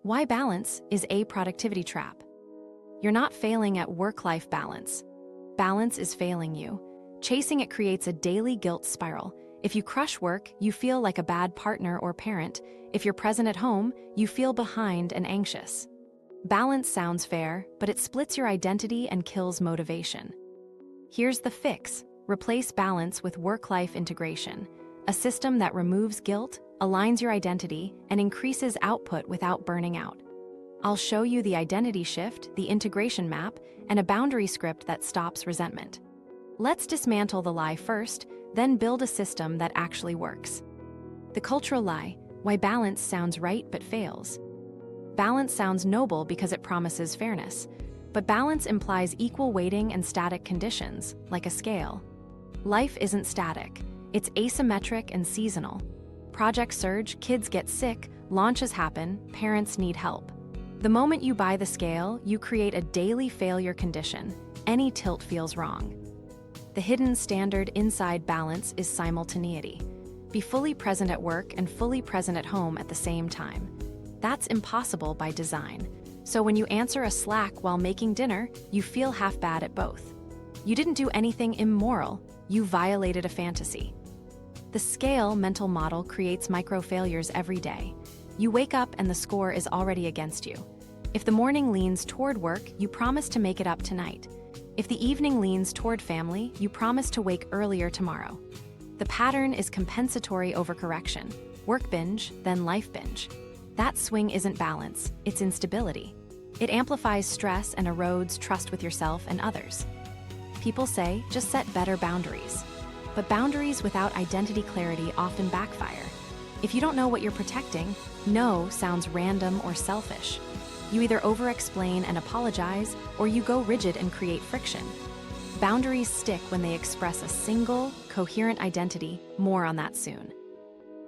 Why balance is a productivity trap. You're not failing at work-life balance. Balance is failing you. Chasing it creates a daily guilt spiral. If you crush work, you feel like a bad partner or parent. If you're present at home, you feel behind and anxious. Balance sounds fair, but it splits your identity and kills motivation. Here's the fix. Replace balance with work-life integration, a system that removes guilt, aligns your identity, and increases output without burning out. I'll show you the identity shift, the integration map, and a boundary script that stops resentment. Let's dismantle the lie first, then build a system that actually works. The cultural lie: why balance sounds right but fails. Balance sounds noble because it promises fairness, but balance implies equal weighting and static conditions, like a scale. Life isn't static, it's asymmetric and seasonal. Projects surge, kids get sick, launches happen, parents need help. The moment you buy the scale, you create a daily failure condition. Any tilt feels wrong. The hidden standard inside balance is simultaneity. Be fully present at work and fully present at home at the same time. That's impossible by design. So when you answer a Slack while making dinner, you feel half bad at both. You didn't do anything immoral, you violated a fantasy. The scale mental model creates micro-failures every day. You wake up and the score is already against you. If the morning leans toward work, you promise to make it up tonight. If the evening leans toward family, you promise to wake earlier tomorrow. The pattern is compensatory overcorrection. Work binge, then life binge. That swing isn't balance, it's instability. It amplifies stress and erodes trust with yourself and others. People say, just set better boundaries. But boundaries without identity clarity often backfire. If you don't know what you're protecting, no sounds random or selfish. You either over-explain and apologize, or you go rigid and create friction. Boundaries stick when they express a single, coherent identity. More on that soon.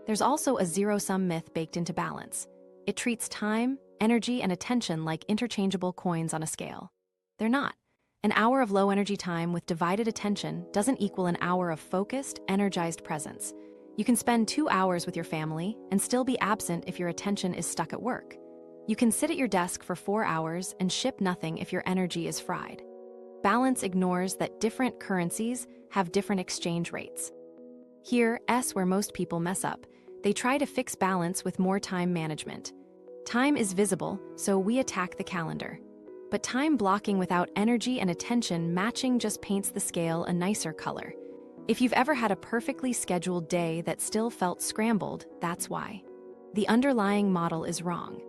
There's also a zero-sum myth baked into balance. It treats time, energy, and attention like interchangeable coins on a scale. They're not. An hour of low-energy time with divided attention doesn't equal an hour of focused, energized presence. You can spend 2 hours with your family and still be absent if your attention is stuck at work. You can sit at your desk for 4 hours and ship nothing if your energy is fried. Balance ignores that different currencies have different exchange rates. Here's where most people mess up. They try to fix balance with more time management. Time is visible, so we attack the calendar. But time blocking without energy and attention matching just paints the scale a nicer color. If you've ever had a perfectly scheduled day that still felt scrambled, that's why. The underlying model is wrong.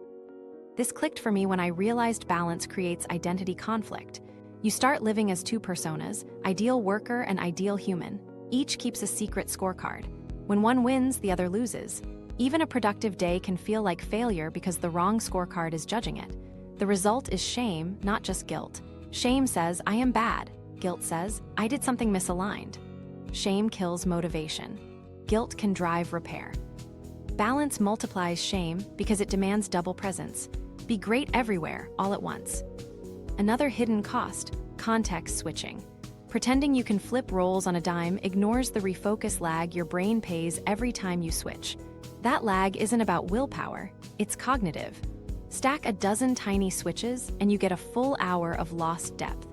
This clicked for me when I realized balance creates identity conflict. You start living as two personas, ideal worker and ideal human. Each keeps a secret scorecard. When one wins, the other loses. Even a productive day can feel like failure because the wrong scorecard is judging it. The result is shame, not just guilt. Shame says, I am bad. Guilt says, I did something misaligned. Shame kills motivation. Guilt can drive repair. Balance multiplies shame because it demands double presence. Be great everywhere, all at once. Another hidden cost, context switching. Pretending you can flip roles on a dime ignores the refocus lag your brain pays every time you switch. That lag isn't about willpower, it's cognitive. Stack a dozen tiny switches and you get a full hour of lost depth.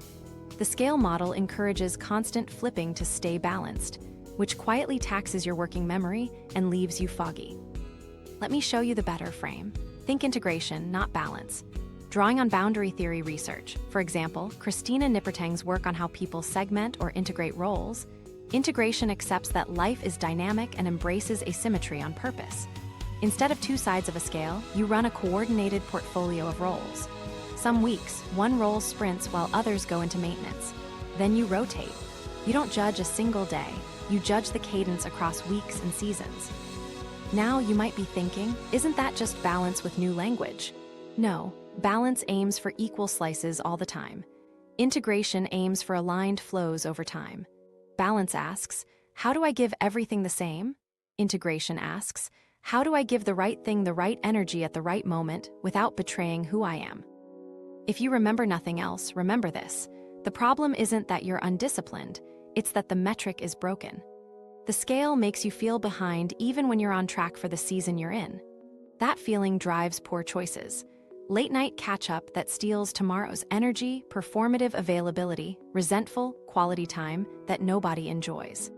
The scale model encourages constant flipping to stay balanced, which quietly taxes your working memory and leaves you foggy. Let me show you the better frame. Think integration, not balance. Drawing on boundary theory research, for example, Christina Nippertang's work on how people segment or integrate roles, integration accepts that life is dynamic and embraces asymmetry on purpose. Instead of two sides of a scale, you run a coordinated portfolio of roles. Some weeks, one role sprints while others go into maintenance. Then you rotate. You don't judge a single day, you judge the cadence across weeks and seasons. Now you might be thinking, isn't that just balance with new language? No, balance aims for equal slices all the time. Integration aims for aligned flows over time. Balance asks, how do I give everything the same? Integration asks, how do I give the right thing the right energy at the right moment without betraying who I am? If you remember nothing else, remember this. The problem isn't that you're undisciplined, it's that the metric is broken. The scale makes you feel behind even when you're on track for the season you're in. That feeling drives poor choices. late-night catch-up that steals tomorrow's energy, performative availability, resentful quality time that nobody enjoys.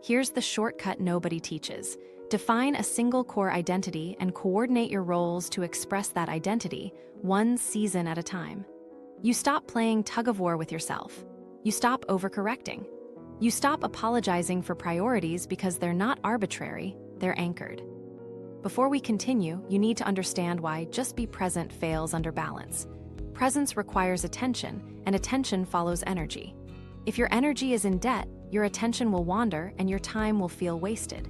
Here's the shortcut nobody teaches. Define a single core identity and coordinate your roles to express that identity, one season at a time. You stop playing tug-of-war with yourself. You stop overcorrecting. You stop apologizing for priorities because they're not arbitrary, they're anchored. Before we continue, you need to understand why just be present fails under balance. Presence requires attention, and attention follows energy. If your energy is in debt, your attention will wander and your time will feel wasted.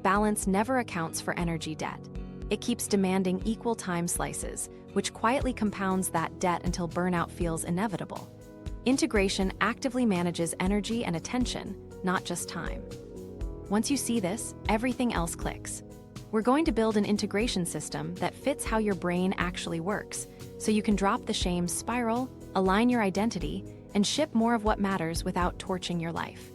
Balance never accounts for energy debt. It keeps demanding equal time slices, which quietly compounds that debt until burnout feels inevitable. Integration actively manages energy and attention, not just time. Once you see this, everything else clicks. We're going to build an integration system that fits how your brain actually works, so you can drop the shame spiral, align your identity, and ship more of what matters without torching your life.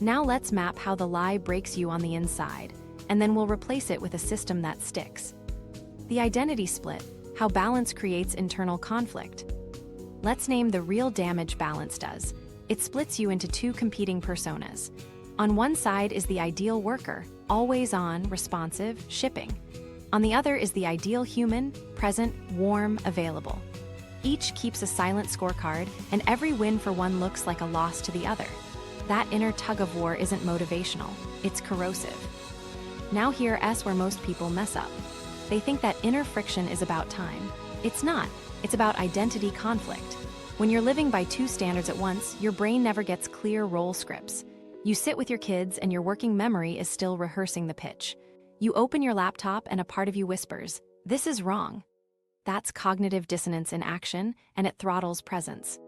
Now let's map how the lie breaks you on the inside, and then we'll replace it with a system that sticks. The identity split, how balance creates internal conflict. Let's name the real damage balance does. It splits you into two competing personas. On one side is the ideal worker, always on, responsive, shipping. On the other is the ideal human, present, warm, available. Each keeps a silent scorecard, and every win for one looks like a loss to the other. That inner tug-of-war isn't motivational, it's corrosive. Now here's where most people mess up. They think that inner friction is about time. It's not. It's about identity conflict. When you're living by two standards at once, your brain never gets clear role scripts. You sit with your kids and your working memory is still rehearsing the pitch. You open your laptop and a part of you whispers, "This is wrong." That's cognitive dissonance in action, and it throttles presence.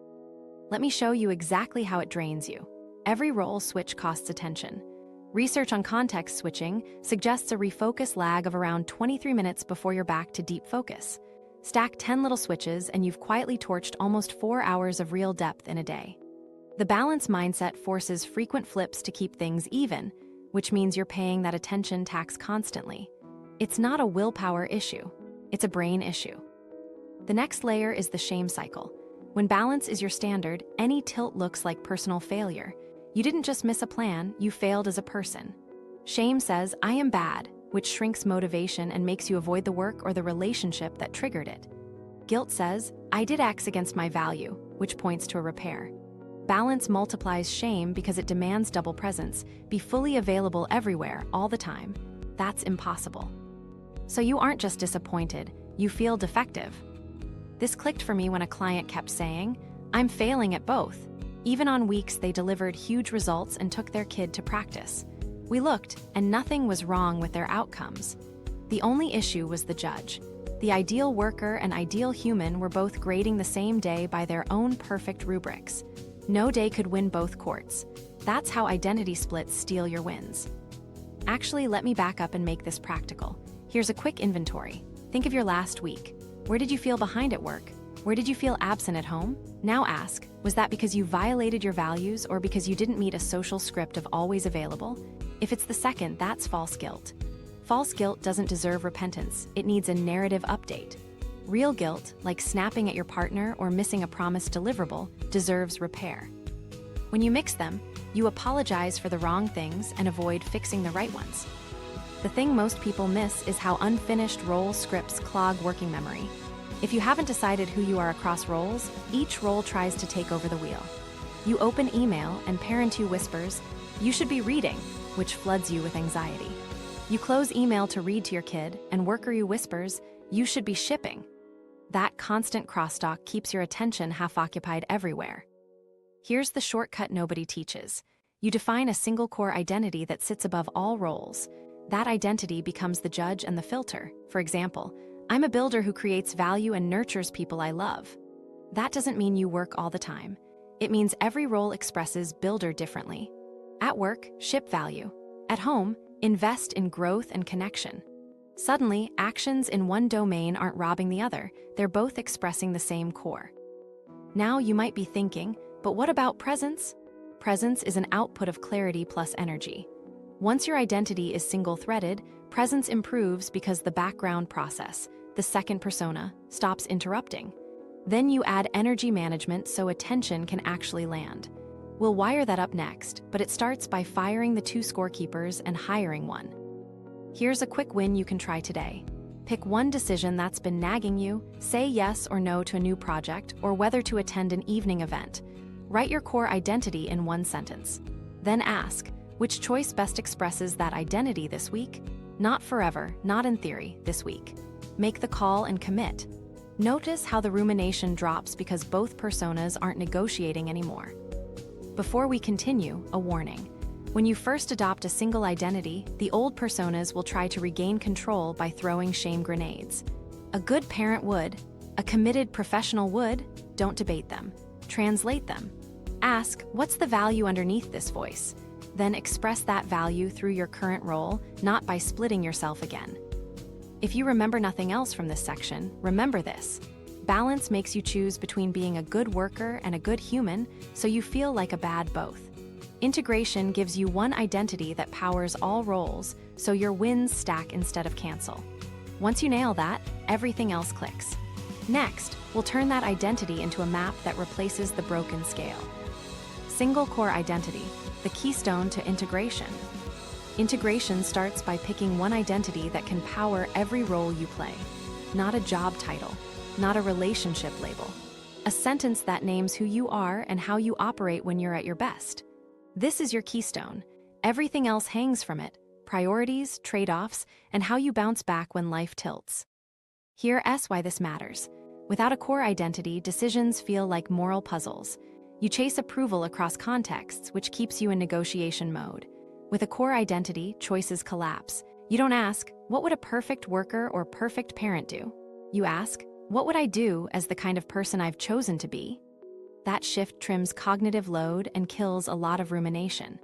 Let me show you exactly how it drains you. Every role switch costs attention. Research on context switching suggests a refocus lag of around 23 minutes before you're back to deep focus. Stack 10 little switches and you've quietly torched almost 4 hours of real depth in a day. The balance mindset forces frequent flips to keep things even, which means you're paying that attention tax constantly. It's not a willpower issue, it's a brain issue. The next layer is the shame cycle. When balance is your standard, any tilt looks like personal failure. You didn't just miss a plan, you failed as a person. Shame says, "I am bad," which shrinks motivation and makes you avoid the work or the relationship that triggered it. Guilt says, "I did X against my value," which points to a repair. Balance multiplies shame because it demands double presence, be fully available everywhere, all the time. That's impossible. So you aren't just disappointed, you feel defective. This clicked for me when a client kept saying, "I'm failing at both," even on weeks they delivered huge results and took their kid to practice. We looked, and nothing was wrong with their outcomes. The only issue was the judge. The ideal worker and ideal human were both grading the same day by their own perfect rubrics. No day could win both courts. That's how identity splits steal your wins. Actually, let me back up and make this practical. Here's a quick inventory. Think of your last week. Where did you feel behind at work? Where did you feel absent at home? Now ask, was that because you violated your values or because you didn't meet a social script of always available? If it's the second, that's false guilt. False guilt doesn't deserve repentance, it needs a narrative update. Real guilt, like snapping at your partner or missing a promised deliverable, deserves repair. When you mix them, you apologize for the wrong things and avoid fixing the right ones. The thing most people miss is how unfinished role scripts clog working memory. If you haven't decided who you are across roles, each role tries to take over the wheel. You open email and parent who whispers, "You should be reading," which floods you with anxiety. You close email to read to your kid, and worker you whispers, "You should be shipping." That constant crosstalk keeps your attention half-occupied everywhere. Here's the shortcut nobody teaches. You define a single core identity that sits above all roles. That identity becomes the judge and the filter. For example, I'm a builder who creates value and nurtures people I love. That doesn't mean you work all the time. It means every role expresses builder differently. At work, ship value. At home, invest in growth and connection. Suddenly, actions in one domain aren't robbing the other, they're both expressing the same core. Now you might be thinking, but what about presence? Presence is an output of clarity plus energy. Once your identity is single-threaded, presence improves because the background process, the second persona, stops interrupting. Then you add energy management so attention can actually land. We'll wire that up next, but it starts by firing the 2 scorekeepers and hiring one. Here's a quick win you can try today. Pick one decision that's been nagging you, say yes or no to a new project, or whether to attend an evening event. Write your core identity in 1 sentence. Then ask, which choice best expresses that identity this week? Not forever, not in theory, this week. Make the call and commit. Notice how the rumination drops because both personas aren't negotiating anymore. Before we continue, a warning. When you first adopt a single identity, the old personas will try to regain control by throwing shame grenades. A good parent would, a committed professional would. Don't debate them. Translate them. Ask, what's the value underneath this voice? Then express that value through your current role, not by splitting yourself again. If you remember nothing else from this section, remember this. Balance makes you choose between being a good worker and a good human, so you feel like a bad both. Integration gives you one identity that powers all roles, so your wins stack instead of cancel. Once you nail that, everything else clicks. Next, we'll turn that identity into a map that replaces the broken scale. Single core identity, the keystone to integration. Integration starts by picking one identity that can power every role you play. Not a job title, not a relationship label. A sentence that names who you are and how you operate when you're at your best. This is your keystone. Everything else hangs from it: priorities, trade-offs, and how you bounce back when life tilts. Here's why this matters. Without a core identity, decisions feel like moral puzzles. You chase approval across contexts, which keeps you in negotiation mode. With a core identity, choices collapse. You don't ask, what would a perfect worker or perfect parent do? You ask, what would I do as the kind of person I've chosen to be? That shift trims cognitive load and kills a lot of rumination.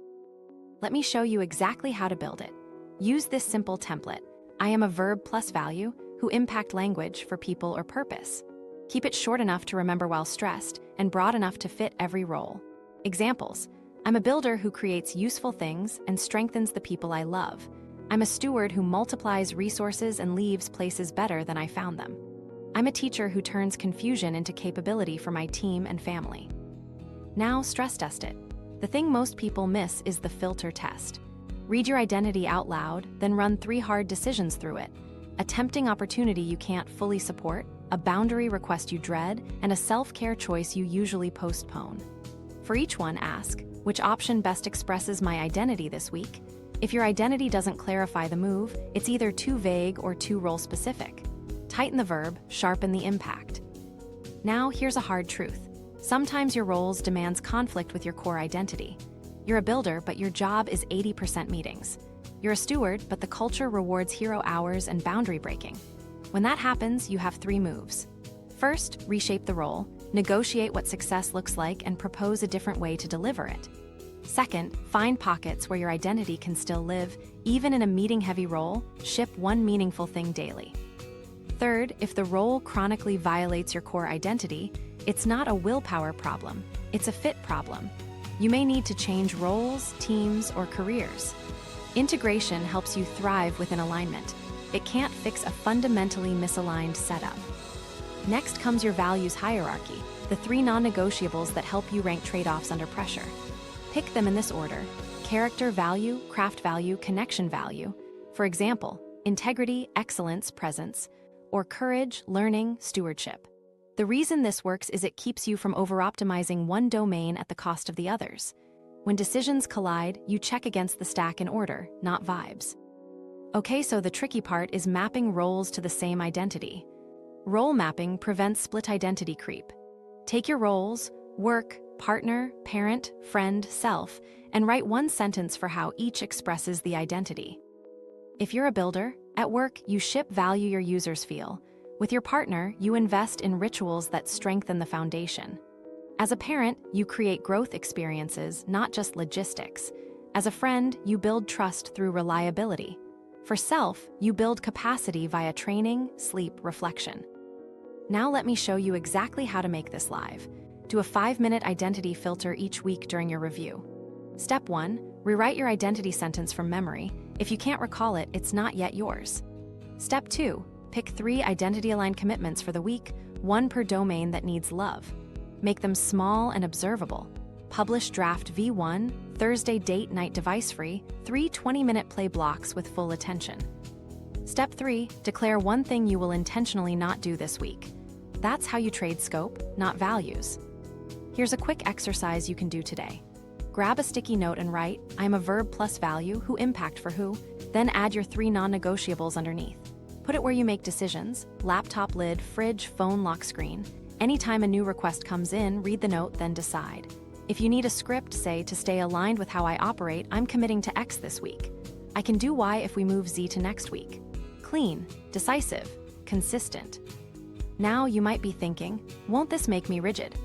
Let me show you exactly how to build it. Use this simple template. I am a verb plus value who impact language for people or purpose. Keep it short enough to remember while stressed and broad enough to fit every role. Examples. I'm a builder who creates useful things and strengthens the people I love. I'm a steward who multiplies resources and leaves places better than I found them. I'm a teacher who turns confusion into capability for my team and family. Now stress test it. The thing most people miss is the filter test. Read your identity out loud, then run 3 hard decisions through it. A tempting opportunity you can't fully support, a boundary request you dread, and a self-care choice you usually postpone. For each one, ask, which option best expresses my identity this week? If your identity doesn't clarify the move, it's either too vague or too role-specific. Tighten the verb, sharpen the impact. Now, here's a hard truth. Sometimes your roles demands conflict with your core identity. You're a builder, but your job is 80% meetings. You're a steward, but the culture rewards hero hours and boundary breaking. When that happens, you have 3 moves. First, reshape the role, negotiate what success looks like, and propose a different way to deliver it. Second, find pockets where your identity can still live, even in a meeting-heavy role. Ship one meaningful thing daily. Third, if the role chronically violates your core identity, it's not a willpower problem, it's a fit problem. You may need to change roles, teams, or careers. Integration helps you thrive within alignment. It can't fix a fundamentally misaligned setup. Next comes your values hierarchy, the 3 non-negotiables that help you rank trade-offs under pressure. Pick them in this order: character value, craft value, connection value. For example, integrity, excellence, presence, or courage, learning, stewardship. The reason this works is it keeps you from over-optimizing one domain at the cost of the others. When decisions collide, you check against the stack in order, not vibes. Okay, so the tricky part is mapping roles to the same identity. Role mapping prevents split identity creep. Take your roles, work, partner, parent, friend, self, and write 1 sentence for how each expresses the identity. If you're a builder, at work, you ship value your users feel. With your partner, you invest in rituals that strengthen the foundation. As a parent, you create growth experiences, not just logistics. As a friend, you build trust through reliability. For self, you build capacity via training, sleep, reflection. Now let me show you exactly how to make this live. Do a 5-minute identity filter each week during your review. Step 1, rewrite your identity sentence from memory. If you can't recall it, it's not yet yours. Step 2, Pick 3 identity-aligned commitments for the week, 1 per domain that needs love. Make them small and observable. Publish draft V1, Thursday date night device-free, 3 20-minute play blocks with full attention. Step 3, declare one thing you will intentionally not do this week. That's how you trade scope, not values. Here's a quick exercise you can do today. Grab a sticky note and write, I'm a verb plus value, who impact for who, then add your 3 non-negotiables underneath. Put it where you make decisions, laptop lid, fridge, phone lock screen. Anytime a new request comes in, read the note, then decide. If you need a script, say, to stay aligned with how I operate, I'm committing to X this week. I can do Y if we move Z to next week. Clean, decisive, consistent. Now you might be thinking, won't this make me rigid?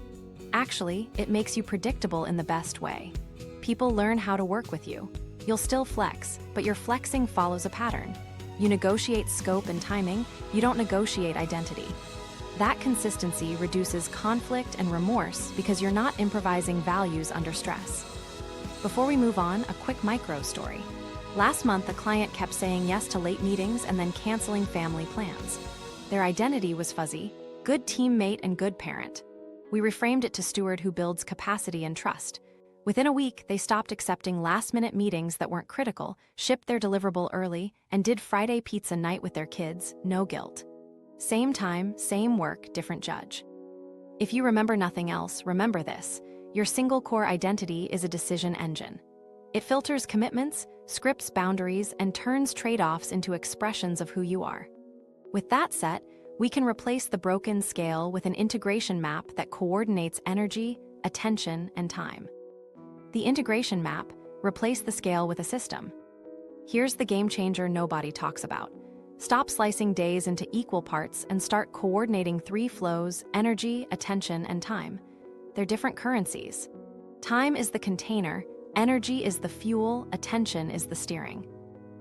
Actually, it makes you predictable in the best way. People learn how to work with you. You'll still flex, but your flexing follows a pattern. You negotiate scope and timing, you don't negotiate identity. That consistency reduces conflict and remorse because you're not improvising values under stress. Before we move on, a quick micro story. Last month, a client kept saying yes to late meetings and then canceling family plans. Their identity was fuzzy, good teammate and good parent. We reframed it to steward who builds capacity and trust. Within a week, they stopped accepting last-minute meetings that weren't critical, shipped their deliverable early, and did Friday pizza night with their kids, no guilt. Same time, same work, different judge. If you remember nothing else, remember this. Your single core identity is a decision engine. It filters commitments, scripts boundaries, and turns trade-offs into expressions of who you are. With that set, we can replace the broken scale with an integration map that coordinates energy, attention, and time. The integration map, replace the scale with a system. Here's the game changer nobody talks about. Stop slicing days into equal parts and start coordinating 3 flows: energy, attention, and time. They're different currencies. Time is the container, energy is the fuel, attention is the steering.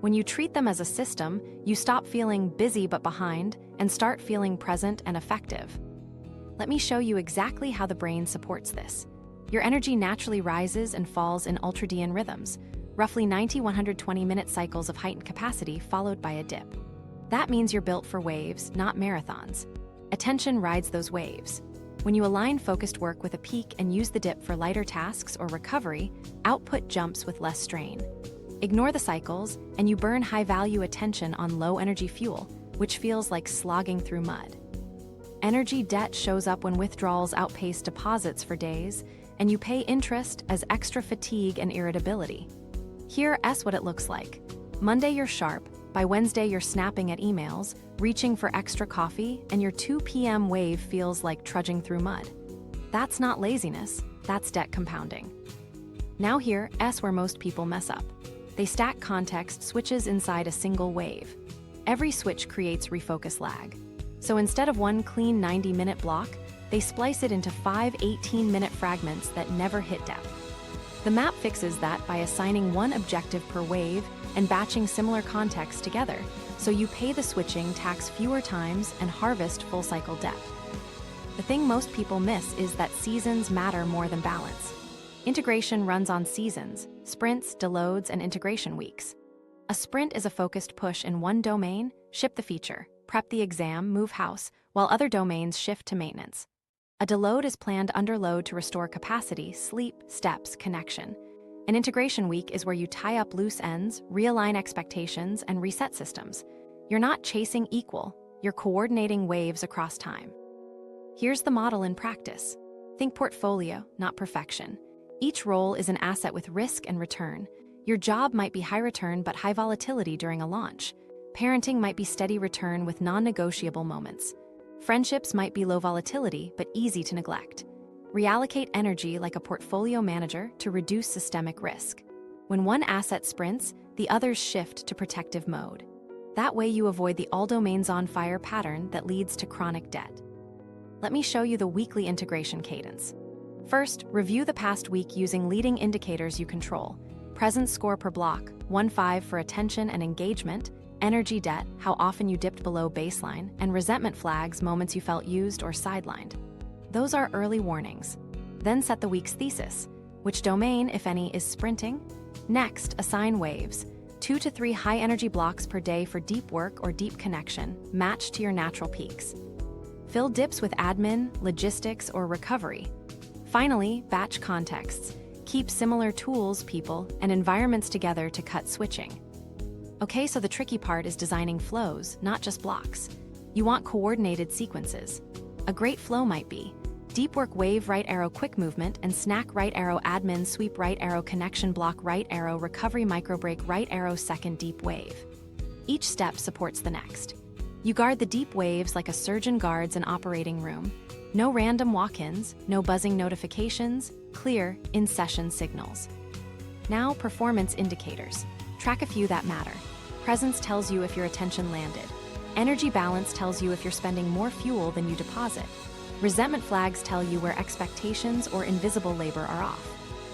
When you treat them as a system, you stop feeling busy but behind and start feeling present and effective. Let me show you exactly how the brain supports this. Your energy naturally rises and falls in ultradian rhythms, roughly 90-120-minute cycles of heightened capacity followed by a dip. That means you're built for waves, not marathons. Attention rides those waves. When you align focused work with a peak and use the dip for lighter tasks or recovery, output jumps with less strain. Ignore the cycles, and you burn high-value attention on low-energy fuel, which feels like slogging through mud. Energy debt shows up when withdrawals outpace deposits for days, and you pay interest as extra fatigue and irritability. Here's what it looks like. Monday you're sharp, by Wednesday you're snapping at emails, reaching for extra coffee, and your 2 p.m. wave feels like trudging through mud. That's not laziness, that's debt compounding. Now here's where most people mess up. They stack context switches inside a single wave. Every switch creates refocus lag. So instead of one clean 90-minute block, they splice it into 5 18-minute fragments that never hit depth. The map fixes that by assigning one objective per wave and batching similar context together, so you pay the switching tax fewer times and harvest full-cycle depth. The thing most people miss is that seasons matter more than balance. Integration runs on seasons, sprints, deloads, and integration weeks. A sprint is a focused push in one domain, ship the feature, prep the exam, move house, while other domains shift to maintenance. A deload is planned under load to restore capacity, sleep, steps, connection. An integration week is where you tie up loose ends, realign expectations, and reset systems. You're not chasing equal, you're coordinating waves across time. Here's the model in practice. Think portfolio, not perfection. Each role is an asset with risk and return. Your job might be high return but high volatility during a launch. Parenting might be steady return with non-negotiable moments. Friendships might be low volatility but easy to neglect. Reallocate energy like a portfolio manager to reduce systemic risk. When one asset sprints, the others shift to protective mode. That way you avoid the all domains on fire pattern that leads to chronic debt. Let me show you the weekly integration cadence. First, review the past week using leading indicators you control. Presence score per block, 1-5 for attention and engagement, energy debt, how often you dipped below baseline, and resentment flags, moments you felt used or sidelined. Those are early warnings. Then set the week's thesis. Which domain, if any, is sprinting? Next, assign waves. 2 to 3 high-energy blocks per day for deep work or deep connection, matched to your natural peaks. Fill dips with admin, logistics, or recovery. Finally, batch contexts. Keep similar tools, people, and environments together to cut switching. Okay, so the tricky part is designing flows, not just blocks. You want coordinated sequences. A great flow might be deep work wave right arrow quick movement and snack right arrow admin sweep right arrow connection block right arrow recovery microbreak right arrow second deep wave. Each step supports the next. You guard the deep waves like a surgeon guards an operating room. No random walk-ins, no buzzing notifications, clear, in-session signals. Now, performance indicators. Track a few that matter. Presence tells you if your attention landed. Energy balance tells you if you're spending more fuel than you deposit. Resentment flags tell you where expectations or invisible labor are off.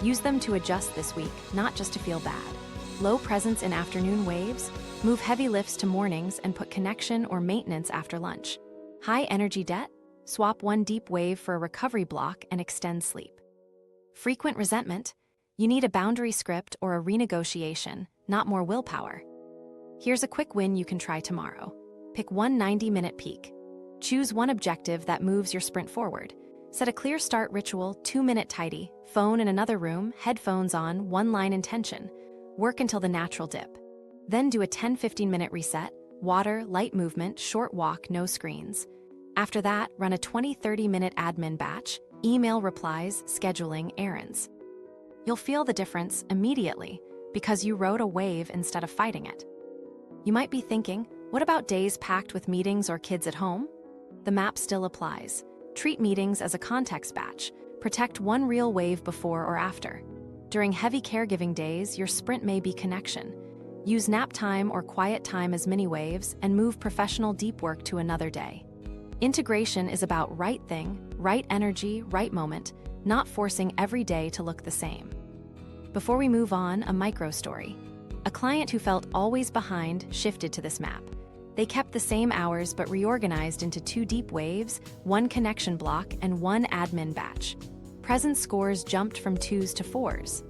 Use them to adjust this week, not just to feel bad. Low presence in afternoon waves. Move heavy lifts to mornings and put connection or maintenance after lunch. High energy debt. Swap one deep wave for a recovery block and extend sleep. Frequent resentment. You need a boundary script or a renegotiation, not more willpower. Here's a quick win you can try tomorrow. Pick one 90-minute peak. Choose one objective that moves your sprint forward. Set a clear start ritual, 2-minute tidy, phone in another room, headphones on, one-line intention. Work until the natural dip. Then do a 10-15-minute reset, water, light movement, short walk, no screens. After that, run a 20-30-minute admin batch, email replies, scheduling, errands. You'll feel the difference immediately because you rode a wave instead of fighting it. You might be thinking, what about days packed with meetings or kids at home? The map still applies. Treat meetings as a context batch. Protect one real wave before or after. During heavy caregiving days, your sprint may be connection. Use nap time or quiet time as mini waves and move professional deep work to another day. Integration is about right thing, right energy, right moment, not forcing every day to look the same. Before we move on, a micro story. A client who felt always behind shifted to this map. They kept the same hours but reorganized into 2 deep waves, 1 connection block, and 1 admin batch. Presence scores jumped from 2s to 4s.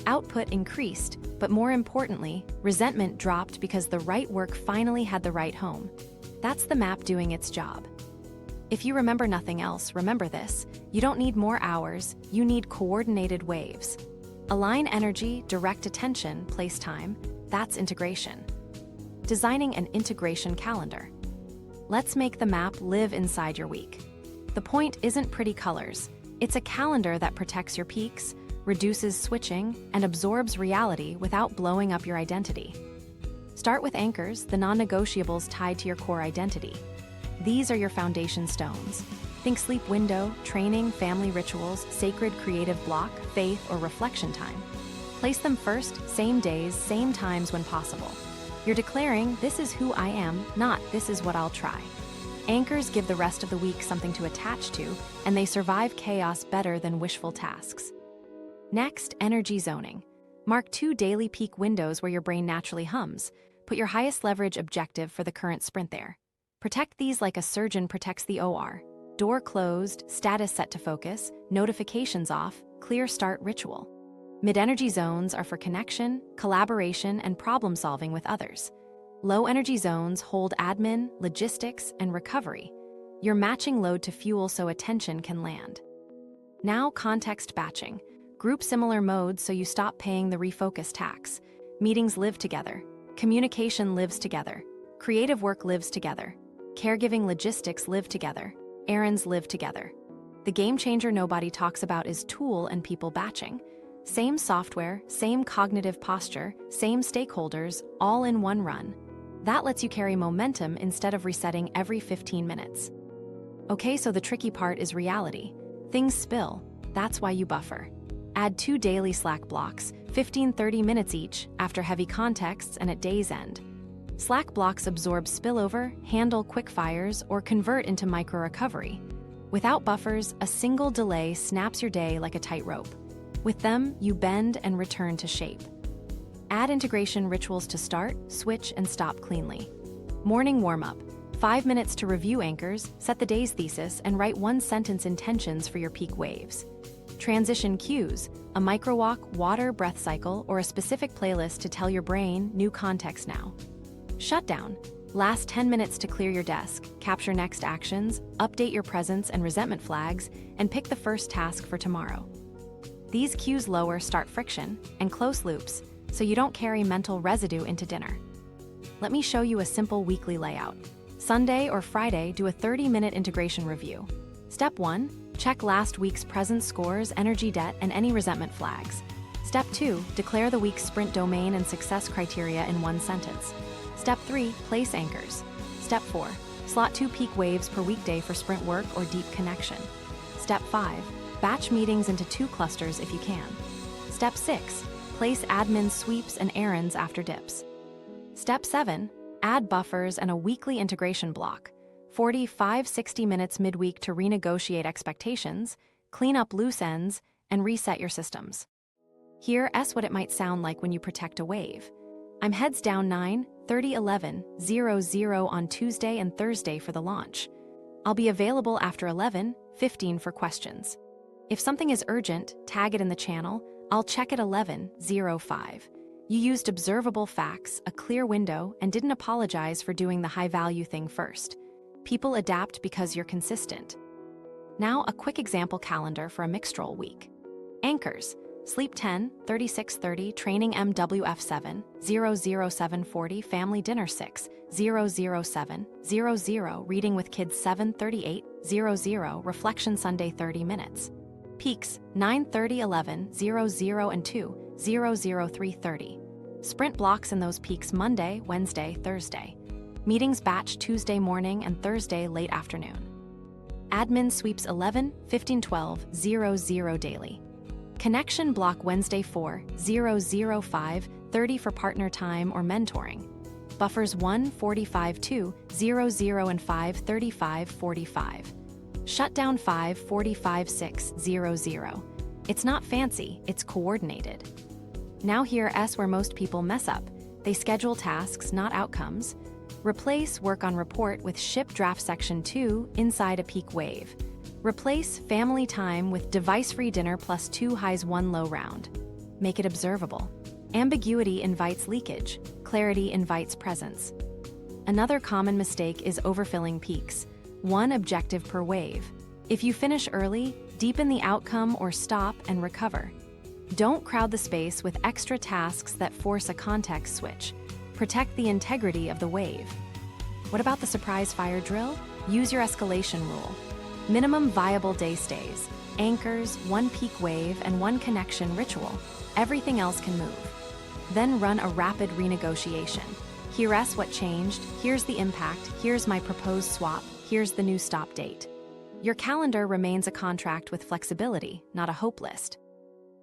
Output increased, but more importantly, resentment dropped because the right work finally had the right home. That's the map doing its job. If you remember nothing else, remember this: you don't need more hours, you need coordinated waves. Align energy, direct attention, place time. That's integration. Designing an integration calendar. Let's make the map live inside your week. The point isn't pretty colors. It's a calendar that protects your peaks, reduces switching, and absorbs reality without blowing up your identity. Start with anchors, the non-negotiables tied to your core identity. These are your foundation stones. Think sleep window, training, family rituals, sacred creative block, faith, or reflection time. Place them first, same days, same times when possible. You're declaring, this is who I am, not this is what I'll try. Anchors give the rest of the week something to attach to, and they survive chaos better than wishful tasks. Next, energy zoning. Mark 2 daily peak windows where your brain naturally hums. Put your highest leverage objective for the current sprint there. Protect these like a surgeon protects the OR. Door closed, status set to focus, notifications off, clear start ritual. Mid-energy zones are for connection, collaboration, and problem-solving with others. Low-energy zones hold admin, logistics, and recovery. You're matching load to fuel so attention can land. Now, context batching. Group similar modes so you stop paying the refocus tax. Meetings live together. Communication lives together. Creative work lives together. Caregiving logistics live together. Errands live together. The game changer nobody talks about is tool and people batching. Same software, same cognitive posture, same stakeholders, all in one run. That lets you carry momentum instead of resetting every 15 minutes. Okay, so the tricky part is reality. Things spill. That's why you buffer. Add 2 daily Slack blocks, 15-30 minutes each, after heavy contexts and at day's end. Slack blocks absorb spillover, handle quick fires, or convert into micro-recovery. Without buffers, a single delay snaps your day like a tightrope. With them, you bend and return to shape. Add integration rituals to start, switch, and stop cleanly. Morning warm-up. 5 minutes to review anchors, set the day's thesis, and write 1-sentence intentions for your peak waves. Transition cues, a microwalk, water, breath cycle, or a specific playlist to tell your brain, new context now. Shutdown, last 10 minutes to clear your desk, capture next actions, update your presence and resentment flags, and pick the first task for tomorrow. These cues lower start friction and close loops, so you don't carry mental residue into dinner. Let me show you a simple weekly layout. Sunday or Friday, do a 30-minute integration review. Step 1, check last week's presence scores, energy debt, and any resentment flags. Step 2, declare the week's sprint domain and success criteria in one sentence. Step 3, place anchors. Step 4, slot 2 peak waves per weekday for sprint work or deep connection. Step 5, batch meetings into 2 clusters if you can. Step 6, place admin sweeps and errands after dips. Step 7, add buffers and a weekly integration block. 45-60 minutes midweek to renegotiate expectations, clean up loose ends, and reset your systems. Here's what it might sound like when you protect a wave. I'm heads down 9:30-11:00 on Tuesday and Thursday for the launch. I'll be available after 11:15 for questions. If something is urgent, tag it in the channel. I'll check at 11:05. You used observable facts, a clear window, and didn't apologize for doing the high-value thing first. People adapt because you're consistent. Now, a quick example calendar for a mixed role week. Anchors: Sleep 10, 36:30, Training MWF 7, 00740, Family Dinner 6, 00700, Reading with Kids 7:38:00, Reflection Sunday 30 minutes. Peaks: 9:30-11:00 and 2:00-3:30. Sprint blocks in those peaks Monday, Wednesday, Thursday. Meetings batch Tuesday morning and Thursday late afternoon. Admin sweeps 11:15-12:00 daily. Connection block Wednesday 4:00-5:30 for partner time or mentoring. Buffers 1:45-2:00 and 5:35-45. Shutdown 5:45-6:00. It's not fancy, it's coordinated. Now here's where most people mess up. They schedule tasks, not outcomes. Replace work on report with ship draft section 2 inside a peak wave. Replace family time with device-free dinner plus 2 highs 1 low round. Make it observable. Ambiguity invites leakage. Clarity invites presence. Another common mistake is overfilling peaks. 1 objective per wave. If you finish early, deepen the outcome or stop and recover. Don't crowd the space with extra tasks that force a context switch. Protect the integrity of the wave. What about the surprise fire drill? Use your escalation rule. Minimum viable day stays, anchors, 1 peak wave, and 1 connection ritual. Everything else can move. Then run a rapid renegotiation. Here's what changed, here's the impact, here's my proposed swap, here's the new stop date. Your calendar remains a contract with flexibility, not a hope list.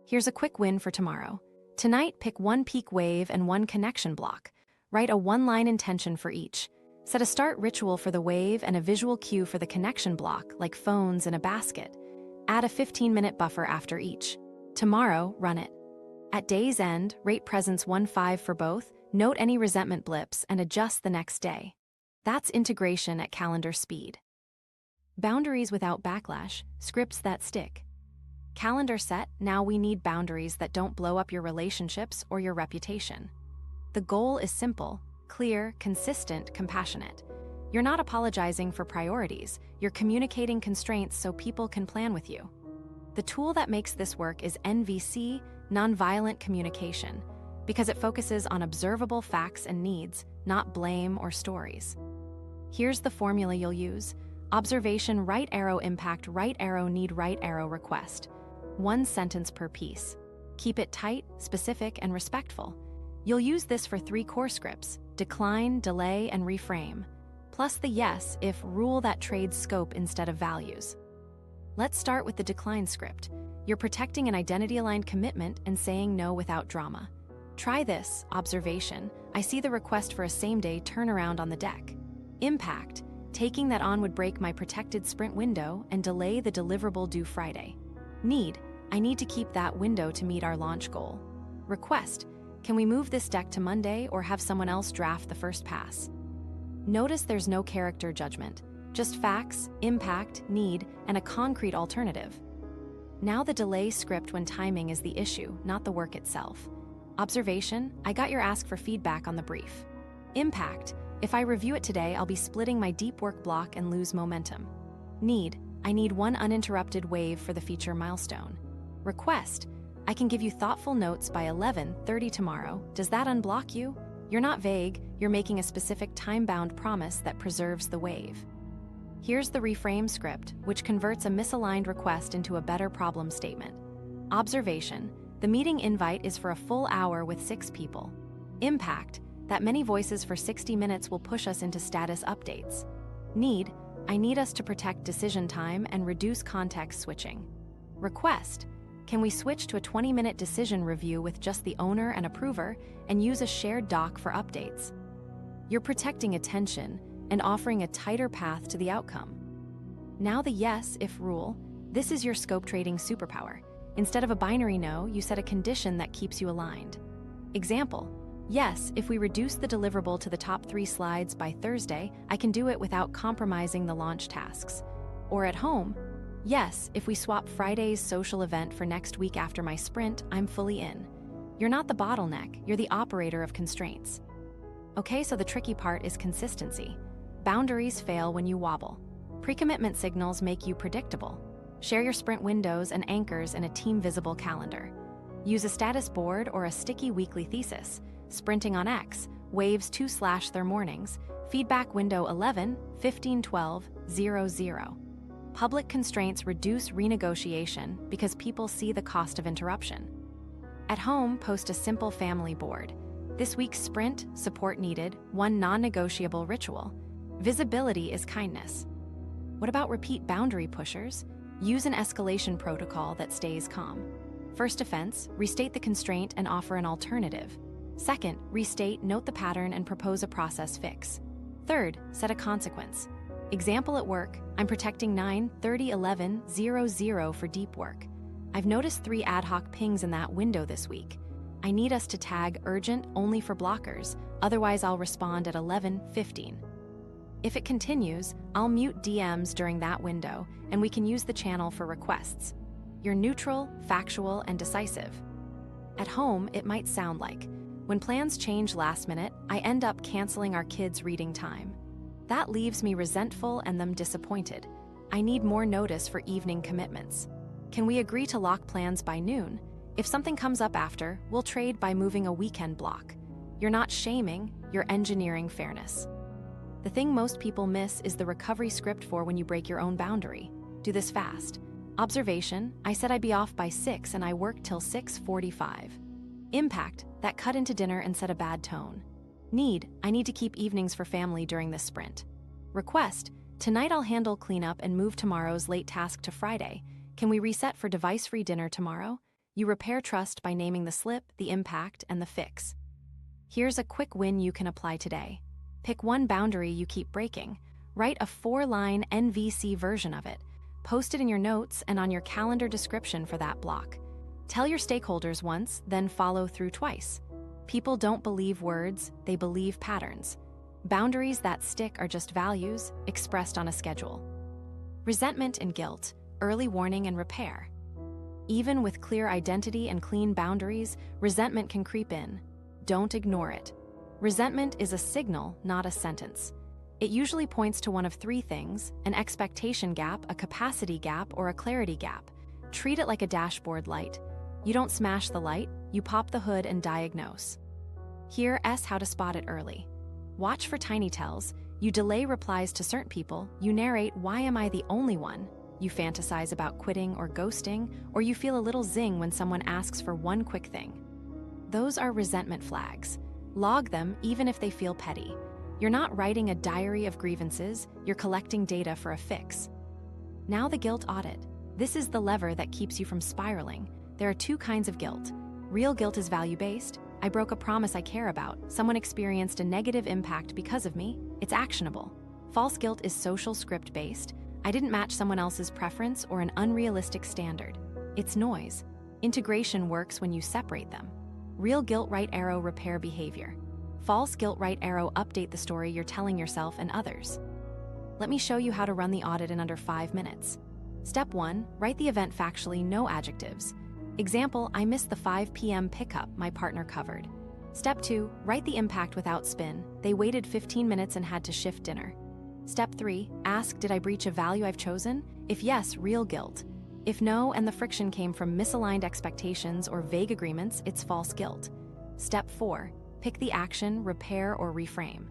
Here's a quick win for tomorrow. Tonight, pick 1 peak wave and 1 connection block. Write a 1-line intention for each. Set a start ritual for the wave and a visual cue for the connection block, like phones in a basket. Add a 15-minute buffer after each. Tomorrow, run it. At day's end, rate presence 1-5 for both, note any resentment blips, and adjust the next day. That's integration at calendar speed. Boundaries without backlash, scripts that stick. Calendar set, now we need boundaries that don't blow up your relationships or your reputation. The goal is simple, clear, consistent, compassionate. You're not apologizing for priorities, you're communicating constraints so people can plan with you. The tool that makes this work is NVC, nonviolent communication, because it focuses on observable facts and needs, not blame or stories. Here's the formula you'll use. Observation, right arrow impact, right arrow need, right arrow request. 1 sentence per piece. Keep it tight, specific, and respectful. You'll use this for 3 core scripts: decline, delay, and reframe, plus the yes if rule that trades scope instead of values. Let's start with the decline script. You're protecting an identity-aligned commitment and saying no without drama. Try this, observation. I see the request for a same-day turnaround on the deck. Impact. Taking that on would break my protected sprint window and delay the deliverable due Friday. Need. I need to keep that window to meet our launch goal. Request. Can we move this deck to Monday or have someone else draft the first pass? Notice there's no character judgment, just facts, impact, need, and a concrete alternative. Now the delay script when timing is the issue, not the work itself. Observation, I got your ask for feedback on the brief. Impact, if I review it today, I'll be splitting my deep work block and lose momentum. Need, I need one uninterrupted wave for the feature milestone. Request, I can give you thoughtful notes by 11:30 tomorrow. Does that unblock you? You're not vague, you're making a specific time-bound promise that preserves the wave. Here's the reframe script, which converts a misaligned request into a better problem statement. Observation, the meeting invite is for a full hour with 6 people. Impact, that many voices for 60 minutes will push us into status updates. Need, I need us to protect decision time and reduce context switching. Request, can we switch to a 20-minute decision review with just the owner and approver and use a shared doc for updates? You're protecting attention and offering a tighter path to the outcome. Now the yes if rule, this is your scope trading superpower. Instead of a binary no, you set a condition that keeps you aligned. Example, yes, if we reduce the deliverable to the top 3 slides by Thursday, I can do it without compromising the launch tasks. Or at home, yes, if we swap Friday's social event for next week after my sprint, I'm fully in. You're not the bottleneck, you're the operator of constraints. Okay, so the tricky part is consistency. Boundaries fail when you wobble. Pre-commitment signals make you predictable. Share your sprint windows and anchors in a team-visible calendar. Use a status board or a sticky weekly thesis. Sprinting on X, waves 2/ their mornings. Feedback window 11:15:12:00. Public constraints reduce renegotiation because people see the cost of interruption. At home, post a simple family board. This week's sprint, support needed, one non-negotiable ritual. Visibility is kindness. What about repeat boundary pushers? Use an escalation protocol that stays calm. First offense, restate the constraint and offer an alternative. Second, restate, note the pattern, and propose a process fix. Third, set a consequence. Example at work, I'm protecting 9:30:11:00 for deep work. I've noticed 3 ad hoc pings in that window this week. I need us to tag urgent only for blockers, otherwise I'll respond at 11:15. If it continues, I'll mute DMs during that window, and we can use the channel for requests. You're neutral, factual, and decisive. At home, it might sound like, when plans change last minute, I end up canceling our kids' reading time. That leaves me resentful and them disappointed. I need more notice for evening commitments. Can we agree to lock plans by noon? If something comes up after, we'll trade by moving a weekend block. You're not shaming, you're engineering fairness. The thing most people miss is the recovery script for when you break your own boundary. Do this fast. Observation, I said I'd be off by 6 and I worked till 6:45. Impact, that cut into dinner and set a bad tone. Need, I need to keep evenings for family during this sprint. Request, tonight I'll handle cleanup and move tomorrow's late task to Friday. Can we reset for device-free dinner tomorrow? You repair trust by naming the slip, the impact, and the fix. Here's a quick win you can apply today. Pick one boundary you keep breaking. Write a 4-line NVC version of it. Post it in your notes and on your calendar description for that block. Tell your stakeholders once, then follow through twice. People don't believe words, they believe patterns. Boundaries that stick are just values expressed on a schedule. Resentment and guilt, early warning and repair. Even with clear identity and clean boundaries, resentment can creep in. Don't ignore it. Resentment is a signal, not a sentence. It usually points to one of 3 things: an expectation gap, a capacity gap, or a clarity gap. Treat it like a dashboard light. You don't smash the light, you pop the hood and diagnose. Here's how to spot it early. Watch for tiny tells. You delay replies to certain people, you narrate, "Why am I the only one?" You fantasize about quitting or ghosting, or you feel a little zing when someone asks for one quick thing. Those are resentment flags. Log them even if they feel petty. You're not writing a diary of grievances, you're collecting data for a fix. Now the guilt audit. This is the lever that keeps you from spiraling. There are 2 kinds of guilt. Real guilt is value-based. I broke a promise I care about. Someone experienced a negative impact because of me. It's actionable. False guilt is social script-based. I didn't match someone else's preference or an unrealistic standard. It's noise. Integration works when you separate them. Real guilt right arrow repair behavior. False guilt right arrow update the story you're telling yourself and others. Let me show you how to run the audit in under 5 minutes. Step 1, write the event factually, no adjectives. Example, I missed the 5 p.m. pickup my partner covered. Step 2, write the impact without spin. They waited 15 minutes and had to shift dinner. Step 3, ask, did I breach a value I've chosen? If yes, real guilt. If no, and the friction came from misaligned expectations or vague agreements, it's false guilt. Step 4, pick the action, repair, or reframe.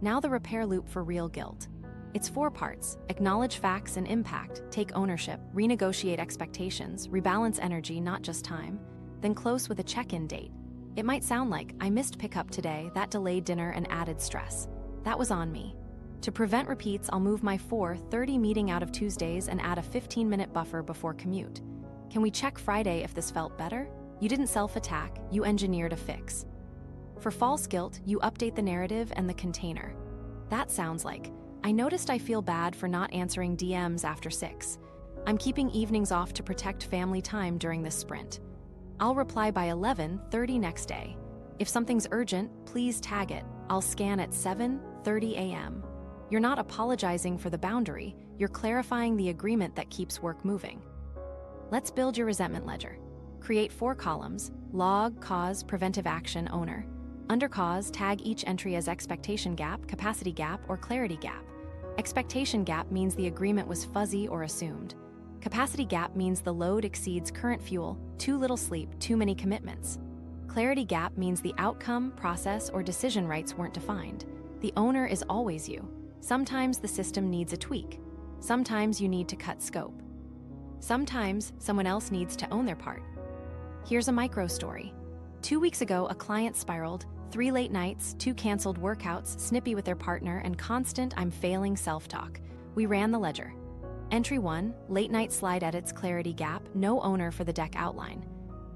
Now the repair loop for real guilt. It's 4 parts: acknowledge facts and impact, take ownership, renegotiate expectations, rebalance energy, not just time, then close with a check-in date. It might sound like, I missed pickup today, that delayed dinner and added stress. That was on me. To prevent repeats, I'll move my 4:30 meeting out of Tuesdays and add a 15-minute buffer before commute. Can we check Friday if this felt better? You didn't self-attack, you engineered a fix. For false guilt, you update the narrative and the container. That sounds like, I noticed I feel bad for not answering DMs after 6. I'm keeping evenings off to protect family time during this sprint. I'll reply by 11:30 next day. If something's urgent, please tag it. I'll scan at 7:30 a.m. You're not apologizing for the boundary, you're clarifying the agreement that keeps work moving. Let's build your resentment ledger. Create 4 columns: log, cause, preventive action, owner. Under cause, tag each entry as expectation gap, capacity gap, or clarity gap. Expectation gap means the agreement was fuzzy or assumed. Capacity gap means the load exceeds current fuel, too little sleep, too many commitments. Clarity gap means the outcome, process, or decision rights weren't defined. The owner is always you. Sometimes the system needs a tweak. Sometimes you need to cut scope. Sometimes someone else needs to own their part. Here's a micro story. 2 weeks ago, a client spiraled: 3 late nights, 2 canceled workouts, snippy with their partner, and constant I'm failing self-talk. We ran the ledger. Entry 1, late night slide edits, clarity gap, no owner for the deck outline.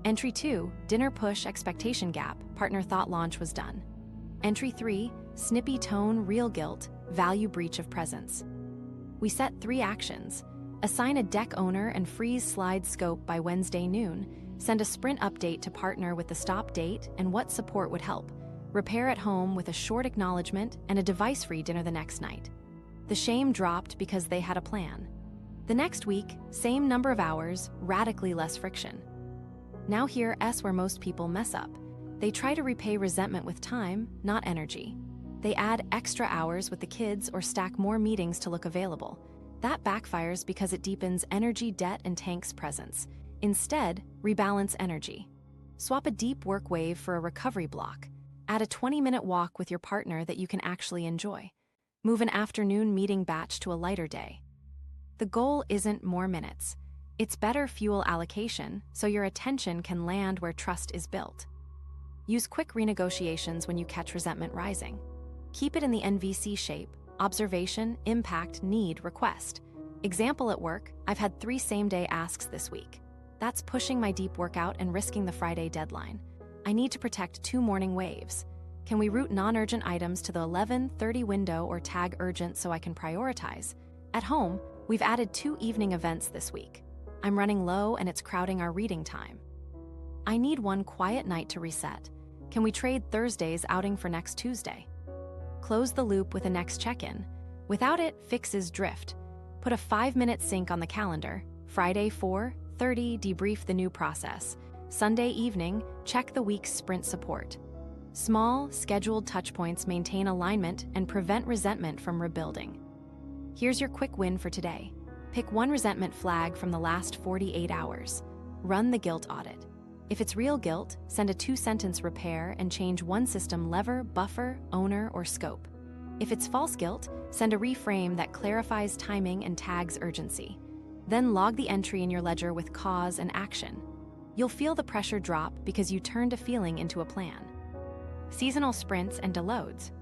Entry 2, dinner push, expectation gap, partner thought launch was done. Entry 3, snippy tone, real guilt, value breach of presence. We set 3 actions. Assign a deck owner and freeze slide scope by Wednesday noon. Send a sprint update to partner with the stop date and what support would help. Repair at home with a short acknowledgement and a device-free dinner the next night. The shame dropped because they had a plan. The next week, same number of hours, radically less friction. Now here's where most people mess up. They try to repay resentment with time, not energy. They add extra hours with the kids or stack more meetings to look available. That backfires because it deepens energy debt and tanks presence. Instead, rebalance energy. Swap a deep work wave for a recovery block. Add a 20-minute walk with your partner that you can actually enjoy. Move an afternoon meeting batch to a lighter day. The goal isn't more minutes. It's better fuel allocation so your attention can land where trust is built. Use quick renegotiations when you catch resentment rising. Keep it in the NVC shape: observation, impact, need, request. Example at work, I've had 3 same-day asks this week. That's pushing my deep workout and risking the Friday deadline. I need to protect 2 morning waves. Can we route non-urgent items to the 11:30 window or tag urgent so I can prioritize? At home, we've added 2 evening events this week. I'm running low and it's crowding our reading time. I need 1 quiet night to reset. Can we trade Thursday's outing for next Tuesday? Close the loop with a next check-in. Without it, fixes drift. Put a 5-minute sync on the calendar. Friday 4:30, debrief the new process. Sunday evening, check the week's sprint support. Small, scheduled touchpoints maintain alignment and prevent resentment from rebuilding. Here's your quick win for today. Pick 1 resentment flag from the last 48 hours. Run the guilt audit. If it's real guilt, send a 2-sentence repair and change 1 system lever, buffer, owner, or scope. If it's false guilt, send a reframe that clarifies timing and tags urgency. Then log the entry in your ledger with cause and action. You'll feel the pressure drop because you turned a feeling into a plan. Seasonal sprints and Deloads.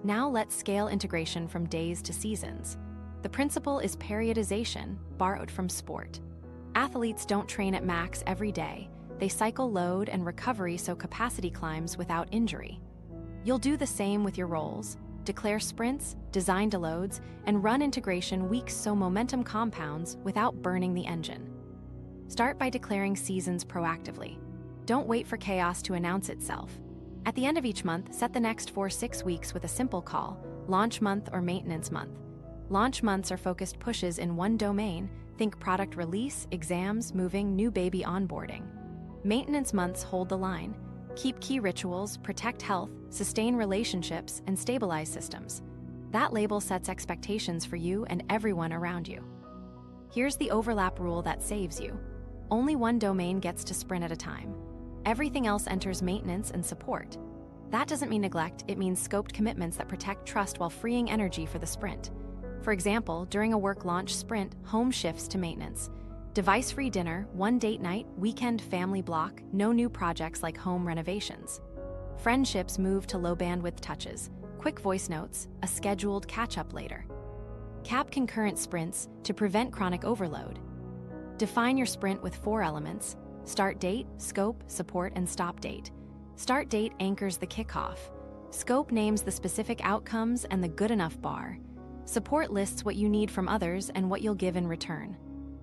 Now let's scale integration from days to seasons. The principle is periodization, borrowed from sport. Athletes don't train at max every day. They cycle load and recovery so capacity climbs without injury. You'll do the same with your roles. Declare sprints, design Deloads, and run integration weeks so momentum compounds without burning the engine. Start by declaring seasons proactively. Don't wait for chaos to announce itself. At the end of each month, set the next 4-6 weeks with a simple call: launch month or maintenance month. Launch months are focused pushes in one domain, Think product release, exams, moving, new baby onboarding. Maintenance months hold the line. Keep key rituals, protect health, sustain relationships, and stabilize systems. That label sets expectations for you and everyone around you. Here's the overlap rule that saves you. Only one domain gets to sprint at a time. Everything else enters maintenance and support. That doesn't mean neglect, it means scoped commitments that protect trust while freeing energy for the sprint. For example, during a work launch sprint, home shifts to maintenance. Device-free dinner, one date night, weekend family block, no new projects like home renovations. Friendships move to low bandwidth touches, quick voice notes, a scheduled catch-up later. Cap concurrent sprints to prevent chronic overload. Define your sprint with 4 elements: start date, scope, support, and stop date. Start date anchors the kickoff. Scope names the specific outcomes and the good enough bar. Support lists what you need from others and what you'll give in return.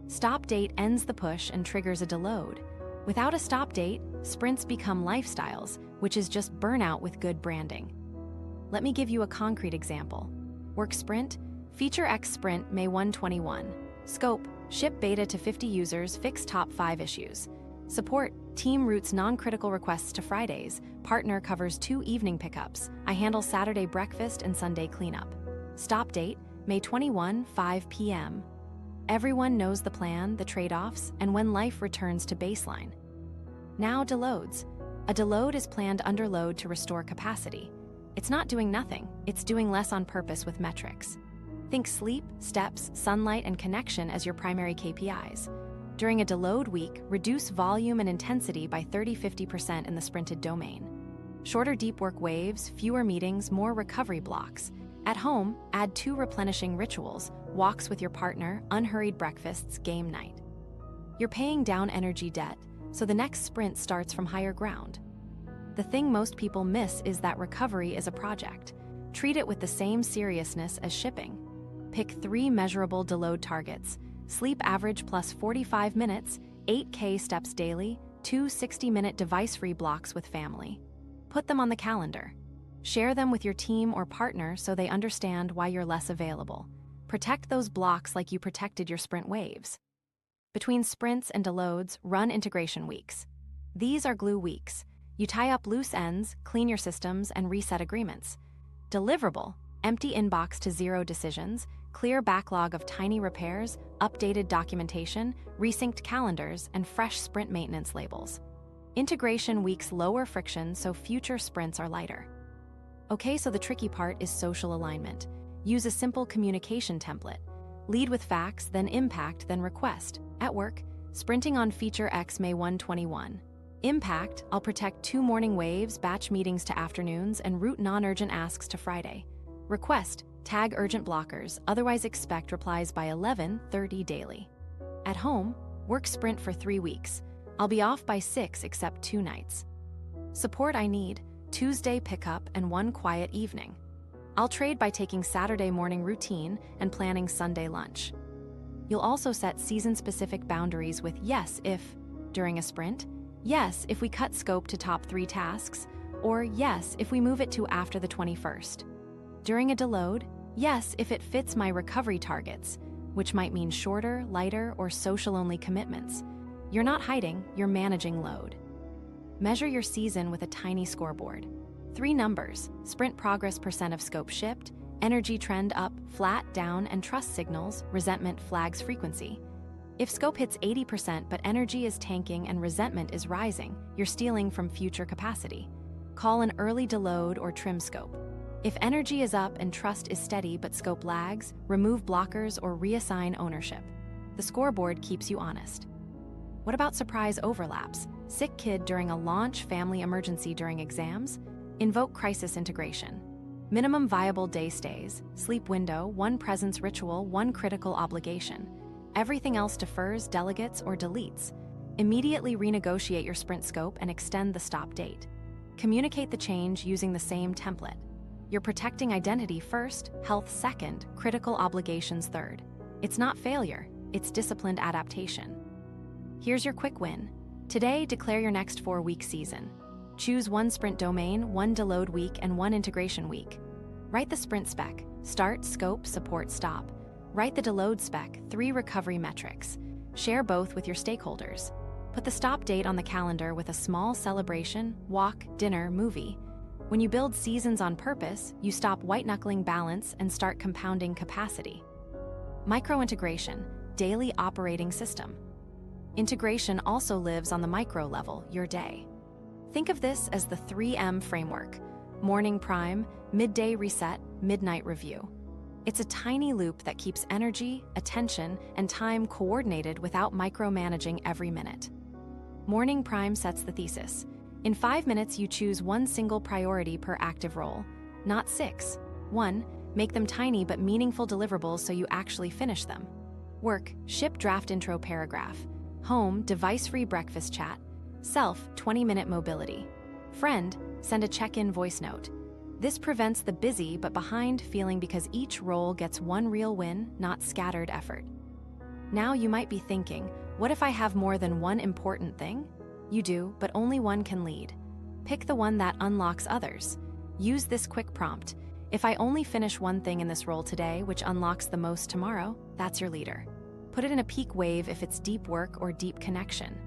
Stop date ends the push and triggers a deload. Without a stop date, sprints become lifestyles, which is just burnout with good branding. Let me give you a concrete example. Work sprint, Feature X sprint, May 121. Scope, ship beta to 50 users, fix top 5 issues. Support, team routes non-critical requests to Fridays. Partner covers 2 evening pickups. I handle Saturday breakfast and Sunday cleanup. Stop date, May 21, 5 p.m. Everyone knows the plan, the trade-offs, and when life returns to baseline. Now Deloads. A deload is planned under load to restore capacity. It's not doing nothing, it's doing less on purpose with metrics. Think sleep, steps, sunlight, and connection as your primary KPIs. During a deload week, reduce volume and intensity by 30–50% in the sprinted domain. Shorter deep work waves, fewer meetings, more recovery blocks. At home, add 2 replenishing rituals: walks with your partner, unhurried breakfasts, game night. You're paying down energy debt, so the next sprint starts from higher ground. The thing most people miss is that recovery is a project. Treat it with the same seriousness as shipping. Pick 3 measurable deload targets: sleep average plus 45 minutes, 8K steps daily, 2 60-minute device-free blocks with family. Put them on the calendar. Share them with your team or partner so they understand why you're less available. Protect those blocks like you protected your sprint waves. Between sprints and deloads, run integration weeks. These are glue weeks. You tie up loose ends, clean your systems, and reset agreements. Deliverable: empty inbox to 0 decisions, clear backlog of tiny repairs, updated documentation, resynced calendars, and fresh sprint maintenance labels. Integration weeks lower friction so future sprints are lighter. Okay, so the tricky part is social alignment. Use a simple communication template. Lead with facts, then impact, then request. At work, sprinting on Feature X, May 121. Impact: I'll protect 2 morning waves, batch meetings to afternoons, and route non-urgent asks to Friday. Request: tag urgent blockers, otherwise expect replies by 11:30 daily. At home, work sprint for 3 weeks. I'll be off by 6 except 2 nights. Support: I need Tuesday pickup and 1 quiet evening. I'll trade by taking Saturday morning routine and planning Sunday lunch. You'll also set season-specific boundaries with yes if, during a sprint, yes if we cut scope to top 3 tasks, or yes if we move it to after the 21st. During a deload, yes if it fits my recovery targets, which might mean shorter, lighter, or social-only commitments. You're not hiding, you're managing load. Measure your season with a tiny scoreboard. 3 numbers: sprint progress, % of scope shipped, energy trend up, flat, down, and trust signals, resentment flags frequency. If scope hits 80% but energy is tanking and resentment is rising, you're stealing from future capacity. Call an early deload or trim scope. If energy is up and trust is steady but scope lags, remove blockers or reassign ownership. The scoreboard keeps you honest. What about surprise overlaps? Sick kid during a launch, family emergency during exams? Invoke crisis integration. Minimum viable day stays, sleep window, 1 presence ritual, 1 critical obligation. Everything else defers, delegates, or deletes. Immediately renegotiate your sprint scope and extend the stop date. Communicate the change using the same template. You're protecting identity first, health second, critical obligations third. It's not failure, it's disciplined adaptation. Here's your quick win. Today, declare your next 4-week season. Choose 1 sprint domain, 1 deload week, and 1 integration week. Write the sprint spec: start, scope, support, stop. Write the Deloads spec, 3 recovery metrics. Share both with your stakeholders. Put the stop date on the calendar with a small celebration, walk, dinner, movie. When you build seasons on purpose, you stop white-knuckling balance and start compounding capacity. Micro-integration, daily operating system. Integration also lives on the micro level, your day. Think of this as the 3M framework: morning prime, midday reset, midnight review. It's a tiny loop that keeps energy, attention, and time coordinated without micromanaging every minute. Morning prime sets the thesis. In 5 minutes, you choose one single priority per active role, not 6. 1. Make them tiny but meaningful deliverables so you actually finish them. Work, ship draft intro paragraph. Home, device-free breakfast chat. Self, 20-minute mobility. Friend, send a check-in voice note. This prevents the busy but behind feeling because each role gets one real win, not scattered effort. Now you might be thinking, what if I have more than one important thing? You do, but only one can lead. Pick the one that unlocks others. Use this quick prompt. If I only finish one thing in this role today, which unlocks the most tomorrow, that's your leader. Put it in a peak wave if it's deep work or deep connection.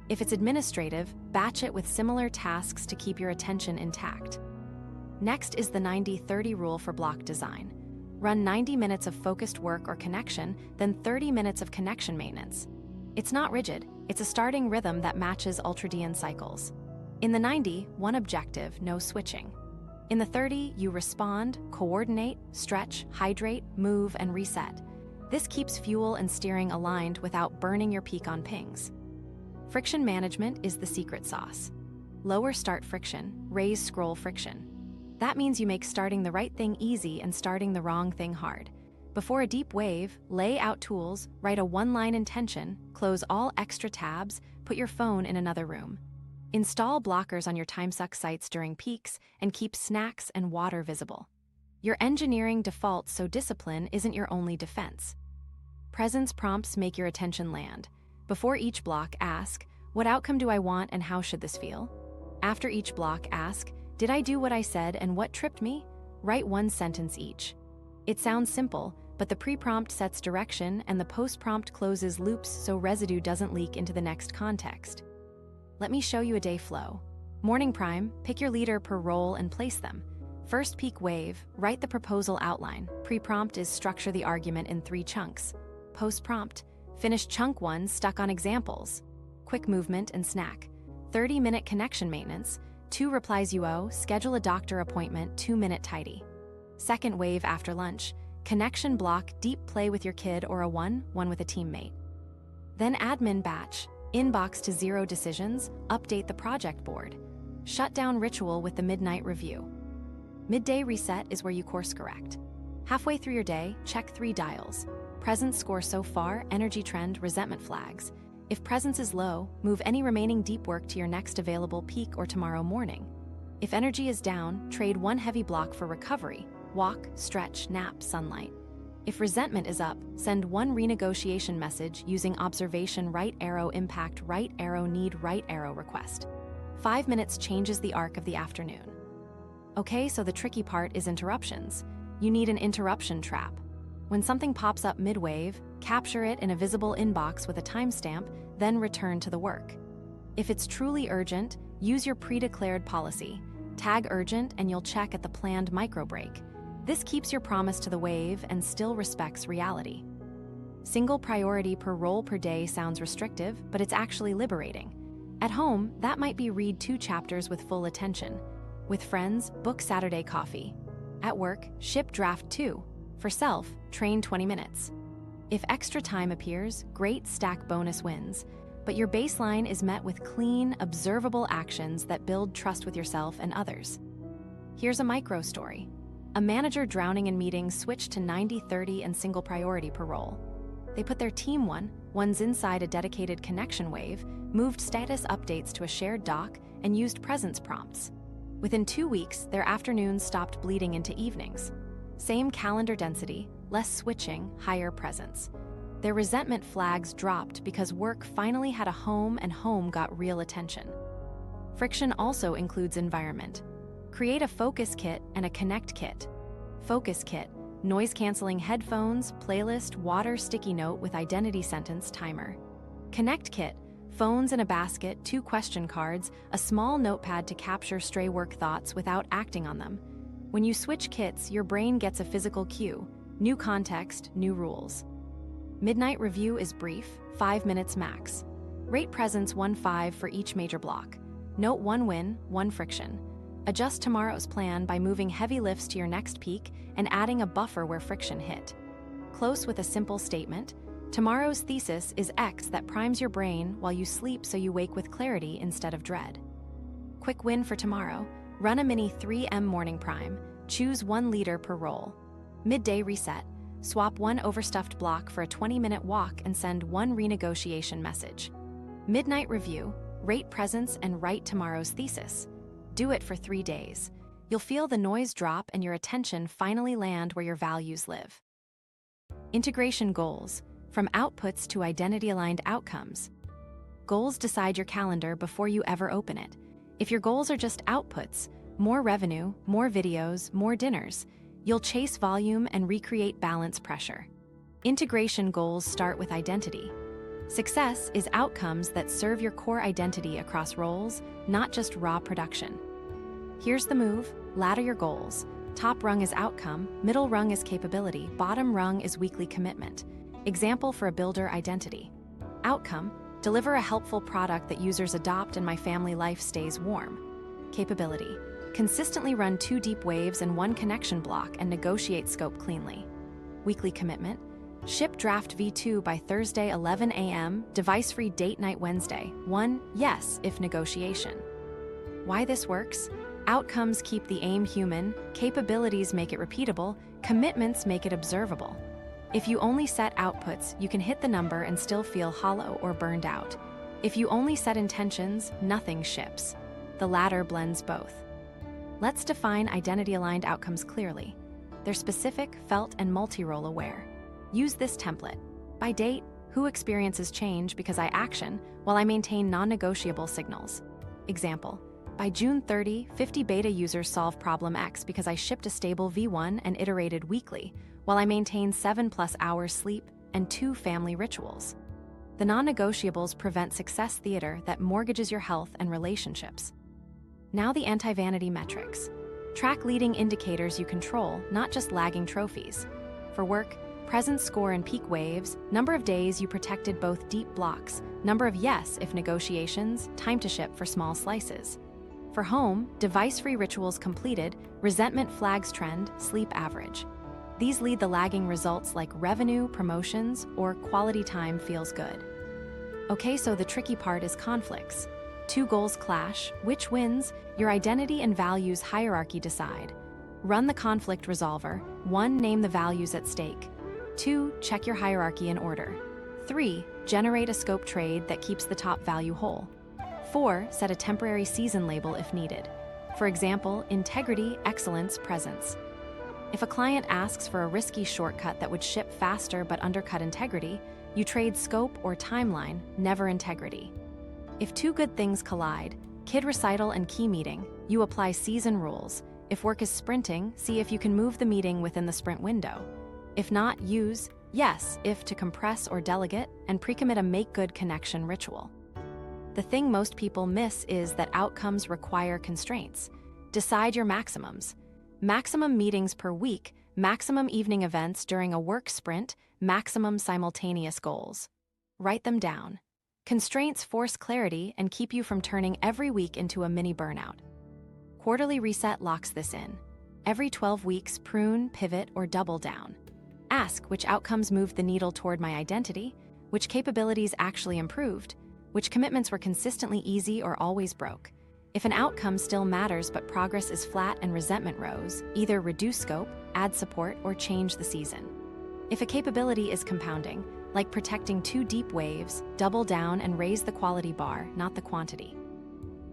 If it's administrative, batch it with similar tasks to keep your attention intact. Next is the 90-30 rule for block design. Run 90 minutes of focused work or connection, then 30 minutes of connection maintenance. It's not rigid, it's a starting rhythm that matches ultradian cycles. In the 90, one objective, no switching. In the 30, you respond, coordinate, stretch, hydrate, move, and reset. This keeps fuel and steering aligned without burning your peak on pings. Friction management is the secret sauce. Lower start friction, raise scroll friction. That means you make starting the right thing easy and starting the wrong thing hard. Before a deep wave, lay out tools, write a one-line intention, close all extra tabs, put your phone in another room. Install blockers on your timesuck sites during peaks and keep snacks and water visible. Your engineering defaults so discipline isn't your only defense. Presence prompts make your attention land. Before each block, ask, what outcome do I want and how should this feel? After each block, ask, did I do what I said and what tripped me? Write one sentence each. It sounds simple, but the pre-prompt sets direction and the post-prompt closes loops so residue doesn't leak into the next context. Let me show you a day flow. Morning prime, pick your leader per role and place them. First peak wave, write the proposal outline. Pre-prompt is structure the argument in 3 chunks. Post-prompt, finish chunk 1 stuck on examples. Quick movement and snack. 30-minute connection maintenance. 2 replies you owe, schedule a doctor appointment, 2-minute tidy. Second wave after lunch, connection block, deep play with your kid or a one with a teammate. Then admin batch, inbox to 0 decisions, update the project board. Shutdown ritual with the midnight review. Midday reset is where you course correct. Halfway through your day, check 3 dials. Presence score so far, energy trend, resentment flags. If presence is low, move any remaining deep work to your next available peak or tomorrow morning. If energy is down, trade one heavy block for recovery, walk, stretch, nap, sunlight. If resentment is up, send one renegotiation message using observation right arrow impact right arrow need right arrow request. 5 minutes changes the arc of the afternoon. Okay, so the tricky part is interruptions. You need an interruption trap. When something pops up mid-wave, capture it in a visible inbox with a timestamp, then return to the work. If it's truly urgent, use your pre-declared policy. Tag urgent and you'll check at the planned micro-break. This keeps your promise to the wave and still respects reality. Single priority per role per day sounds restrictive, but it's actually liberating. At home, that might be read 2 chapters with full attention. With friends, book Saturday coffee. At work, ship draft 2. For self, train 20 minutes. If extra time appears, great, stack bonus wins. But your baseline is met with clean, observable actions that build trust with yourself and others. Here's a micro story. A manager drowning in meetings switched to 90-30 and single priority per role. They put their team ones inside a dedicated connection wave, moved status updates to a shared doc, and used presence prompts. Within 2 weeks, their afternoons stopped bleeding into evenings. Same calendar density, less switching, higher presence. Their resentment flags dropped because work finally had a home and home got real attention. Friction also includes environment. Create a focus kit and a connect kit. Focus kit, noise-canceling headphones, playlist, water, sticky note with identity sentence, timer. Connect kit, phones in a basket, 2 question cards, a small notepad to capture stray work thoughts without acting on them. When you switch kits, your brain gets a physical cue. New context, new rules. Midnight review is brief, 5 minutes max. Rate presence 1-5 for each major block. Note 1 win, 1 friction. Adjust tomorrow's plan by moving heavy lifts to your next peak and adding a buffer where friction hit. Close with a simple statement. Tomorrow's thesis is X that primes your brain while you sleep so you wake with clarity instead of dread. Quick win for tomorrow. Run a mini 3M morning prime. Choose 1 liter per roll. Midday reset. Swap 1 overstuffed block for a 20-minute walk and send 1 renegotiation message. Midnight review. Rate presence and write tomorrow's thesis. Do it for 3 days. You'll feel the noise drop and your attention finally land where your values live. Integration goals. From outputs to identity-aligned outcomes. Goals decide your calendar before you ever open it. If your goals are just outputs, more revenue, more videos, more dinners, you'll chase volume and recreate balance pressure. Integration goals start with identity. Success is outcomes that serve your core identity across roles, not just raw production. Here's the move: ladder your goals. Top rung is outcome, middle rung is capability, bottom rung is weekly commitment. Example for a builder identity. Outcome: deliver a helpful product that users adopt and my family life stays warm. Capability: consistently run 2 deep waves and 1 connection block and negotiate scope cleanly. Weekly commitment: ship draft V2 by Thursday 11 a.m., device-free date night Wednesday, 1 yes if negotiation. Why this works? Outcomes keep the aim human, capabilities make it repeatable, commitments make it observable. If you only set outputs, you can hit the number and still feel hollow or burned out. If you only set intentions, nothing ships. The latter blends both. Let's define identity-aligned outcomes clearly. They're specific, felt, and multi-role aware. Use this template. By date, who experiences change because I action, while I maintain non-negotiable signals. Example: by June 30, 50 beta users solve problem X because I shipped a stable V1 and iterated weekly, while I maintain 7+ hours sleep and 2 family rituals. The non-negotiables prevent success theater that mortgages your health and relationships. Now the anti-vanity metrics. Track leading indicators you control, not just lagging trophies. For work, presence score and peak waves, number of days you protected both deep blocks, number of yes if negotiations, time to ship for small slices. For home, device-free rituals completed, resentment flags trend, sleep average. These lead the lagging results like revenue, promotions, or quality time feels good. Okay, so the tricky part is conflicts. 2 goals clash. Which wins? Your identity and values hierarchy decide. Run the conflict resolver. 1. Name the values at stake. 2. Check your hierarchy in order. 3. Generate a scope trade that keeps the top value whole. 4. Set a temporary season label if needed. For example, integrity, excellence, presence. If a client asks for a risky shortcut that would ship faster but undercut integrity, you trade scope or timeline, never integrity. If 2 good things collide, kid recital and key meeting, you apply season rules. If work is sprinting, see if you can move the meeting within the sprint window. If not, use yes if to compress or delegate and pre-commit a make-good connection ritual. The thing most people miss is that outcomes require constraints. Decide your maximums. Maximum meetings per week, maximum evening events during a work sprint, maximum simultaneous goals. Write them down. Constraints force clarity and keep you from turning every week into a mini burnout. Quarterly reset locks this in. Every 12 weeks, prune, pivot, or double down. Ask which outcomes moved the needle toward my identity, which capabilities actually improved, which commitments were consistently easy or always broke. If an outcome still matters but progress is flat and resentment rose, either reduce scope, add support, or change the season. If a capability is compounding, like protecting 2 deep waves, double down and raise the quality bar, not the quantity.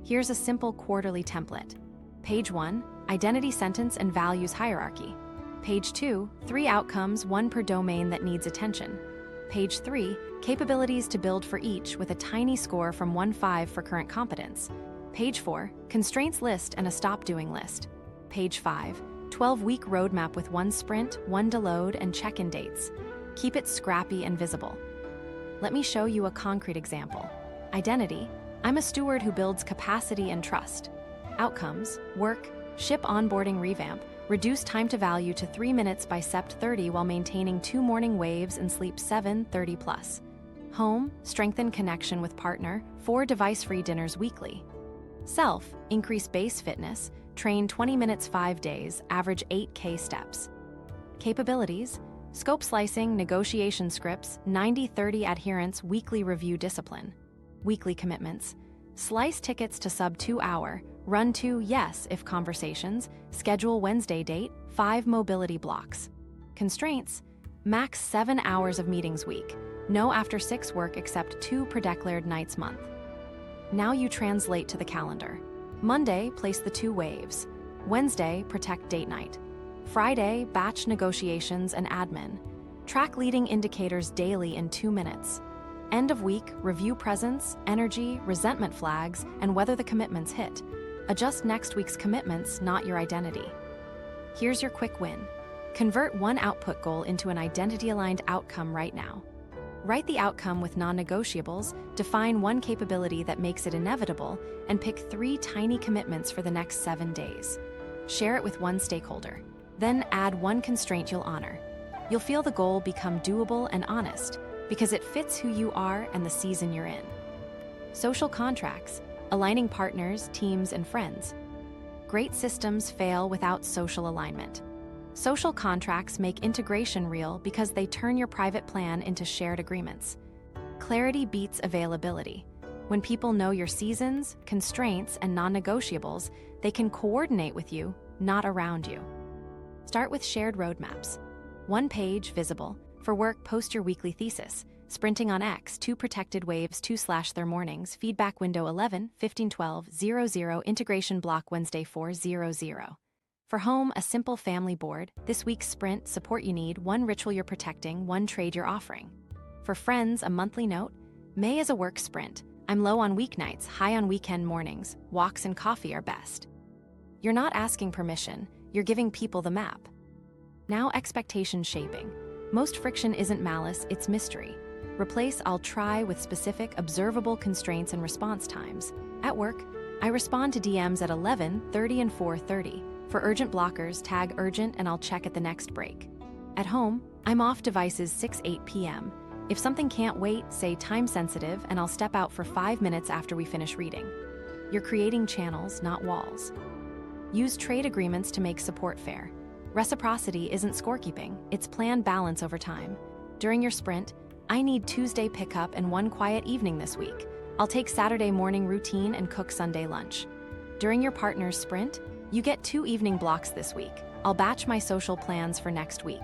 Here's a simple quarterly template. Page 1, identity sentence and values hierarchy. Page 2, 3 outcomes, 1 per domain that needs attention. Page 3, capabilities to build for each with a tiny score from 1-5 for current competence. Page 4, constraints list and a stop doing list. Page 5, 12-week roadmap with 1 sprint, 1 deload, and check-in dates. Keep it scrappy and visible. Let me show you a concrete example. Identity: I'm a steward who builds capacity and trust. Outcomes: work, ship onboarding revamp, reduce time to value to 3 minutes by Sept 30 while maintaining 2 morning waves and sleep 7:30 plus. Home: strengthen connection with partner, 4 device-free dinners weekly. Self: increase base fitness, train 20 minutes 5 days, average 8K steps. Capabilities: scope slicing, negotiation scripts, 90-30 adherence, weekly review discipline. Weekly commitments: slice tickets to sub 2 hour, run 2 yes if conversations, schedule Wednesday date, 5 mobility blocks. Constraints: max 7 hours of meetings week, no after 6 work except 2 pre-declared nights month. Now you translate to the calendar. Monday, place the 2 waves. Wednesday, protect date night. Friday, batch negotiations and admin. Track leading indicators daily in 2 minutes. End of week, review presence, energy, resentment flags, and whether the commitments hit. Adjust next week's commitments, not your identity. Here's your quick win. Convert 1 output goal into an identity-aligned outcome right now. Write the outcome with non-negotiables, define 1 capability that makes it inevitable, and pick 3 tiny commitments for the next 7 days. Share it with 1 stakeholder. Then add 1 constraint you'll honor. You'll feel the goal become doable and honest, because it fits who you are and the season you're in. Social contracts: aligning partners, teams, and friends. Great systems fail without social alignment. Social contracts make integration real because they turn your private plan into shared agreements. Clarity beats availability. When people know your seasons, constraints, and non-negotiables, they can coordinate with you, not around you. Start with shared roadmaps. 1 page, visible. For work, post your weekly thesis. Sprinting on X, 2 protected waves, 2/their mornings. Feedback window 11/15/12/00. Integration block Wednesday 4/00. For home, a simple family board. This week's sprint: support you need, 1 ritual you're protecting, 1 trade you're offering. For friends, a monthly note. May is a work sprint. I'm low on weeknights, high on weekend mornings. Walks and coffee are best. You're not asking permission, you're giving people the map. Now expectation shaping. Most friction isn't malice, it's mystery. Replace "I'll try" with specific, observable constraints and response times. At work, I respond to DMs at 11:30 and 4:30. For urgent blockers, tag urgent and I'll check at the next break. At home, I'm off devices 6-8 p.m. If something can't wait, say time sensitive and I'll step out for 5 minutes after we finish reading. You're creating channels, not walls. Use trade agreements to make support fair. Reciprocity isn't scorekeeping, it's planned balance over time. During your sprint, I need Tuesday pickup and 1 quiet evening this week. I'll take Saturday morning routine and cook Sunday lunch. During your partner's sprint, you get 2 evening blocks this week. I'll batch my social plans for next week.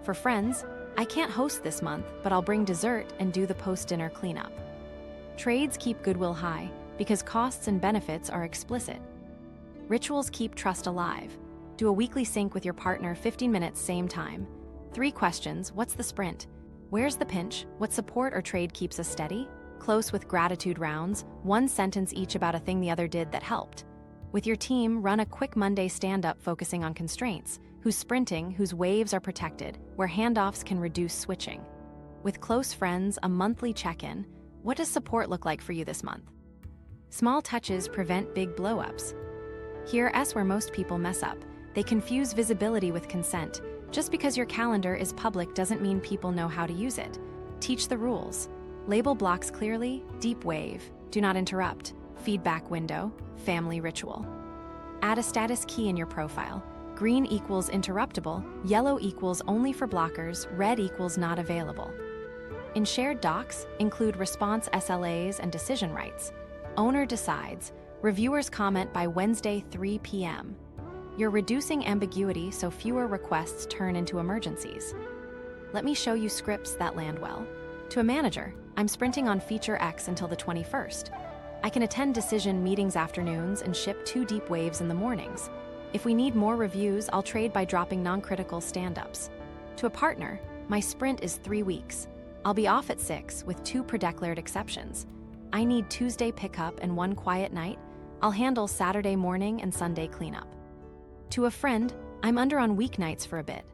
For friends, I can't host this month, but I'll bring dessert and do the post-dinner cleanup. Trades keep goodwill high because costs and benefits are explicit. Rituals keep trust alive. Do a weekly sync with your partner, 15 minutes, same time. 3 questions: what's the sprint? Where's the pinch? What support or trade keeps us steady? Close with gratitude rounds, 1 sentence each about a thing the other did that helped. With your team, run a quick Monday stand-up focusing on constraints, who's sprinting, whose waves are protected, where handoffs can reduce switching. With close friends, a monthly check-in. What does support look like for you this month? Small touches prevent big blow-ups. Here's where most people mess up. They confuse visibility with consent. Just because your calendar is public doesn't mean people know how to use it. Teach the rules. Label blocks clearly: deep wave, do not interrupt, feedback window, family ritual. Add a status key in your profile. Green equals interruptible, yellow equals only for blockers, red equals not available. In shared docs, include response SLAs and decision rights. Owner decides. Reviewers comment by Wednesday 3 p.m. You're reducing ambiguity so fewer requests turn into emergencies. Let me show you scripts that land well. To a manager, I'm sprinting on feature X until the 21st. I can attend decision meetings afternoons and ship 2 deep waves in the mornings. If we need more reviews, I'll trade by dropping non-critical stand-ups. To a partner, my sprint is 3 weeks. I'll be off at 6 with 2 pre-declared exceptions. I need Tuesday pickup and 1 quiet night. I'll handle Saturday morning and Sunday cleanup. To a friend, I'm under on weeknights for a bit.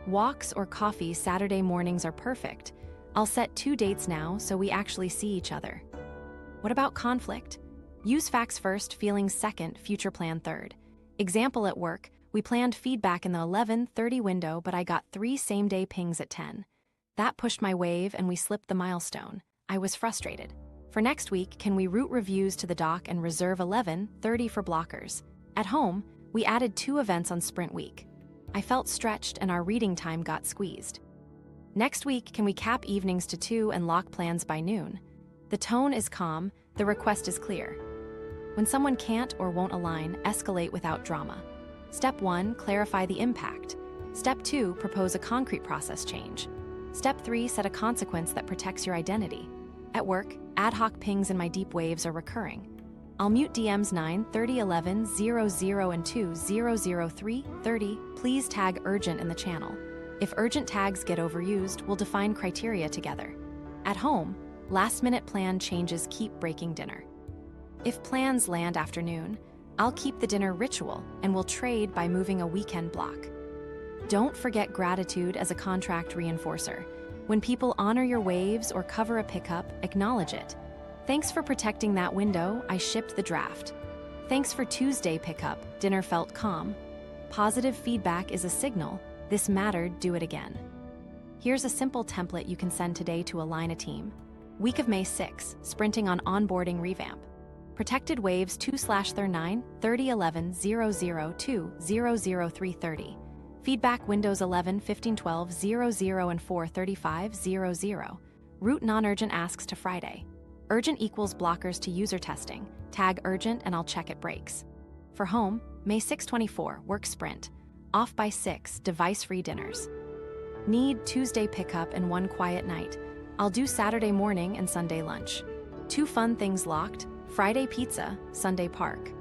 Walks or coffee Saturday mornings are perfect. I'll set 2 dates now so we actually see each other. What about conflict? Use facts first, feelings second, future plan third. Example at work, we planned feedback in the 11:30 window, but I got 3 same-day pings at 10. That pushed my wave and we slipped the milestone. I was frustrated. For next week, can we route reviews to the dock and reserve 11:30 for blockers? At home, we added 2 events on sprint week. I felt stretched and our reading time got squeezed. Next week, can we cap evenings to 2 and lock plans by noon? The tone is calm, the request is clear. When someone can't or won't align, escalate without drama. Step 1, clarify the impact. Step 2, propose a concrete process change. Step 3, set a consequence that protects your identity. At work, ad hoc pings in my deep waves are recurring. I'll mute DMs 9:30, 11, 00 and 2, 003, 30. Please tag urgent in the channel. If urgent tags get overused, we'll define criteria together. At home, last-minute plan changes keep breaking dinner. If plans land afternoon, I'll keep the dinner ritual and we'll trade by moving a weekend block. Don't forget gratitude as a contract reinforcer. When people honor your waves or cover a pickup, acknowledge it. Thanks for protecting that window, I shipped the draft. Thanks for Tuesday pickup, dinner felt calm. Positive feedback is a signal, this mattered, do it again. Here's a simple template you can send today to align a team. Week of May 6, sprinting on onboarding revamp. Protected waves 2/39, 30, 11, 002, 003, 30. Feedback windows 11, 15, 12, 00 and 4, 35, 00. Route non-urgent asks to Friday. Urgent equals blockers to user testing. Tag urgent and I'll check it breaks. For home, May 6, 24, work sprint. Off by 6, device-free dinners. Need Tuesday pickup and 1 quiet night. I'll do Saturday morning and Sunday lunch. 2 fun things locked, Friday pizza, Sunday park.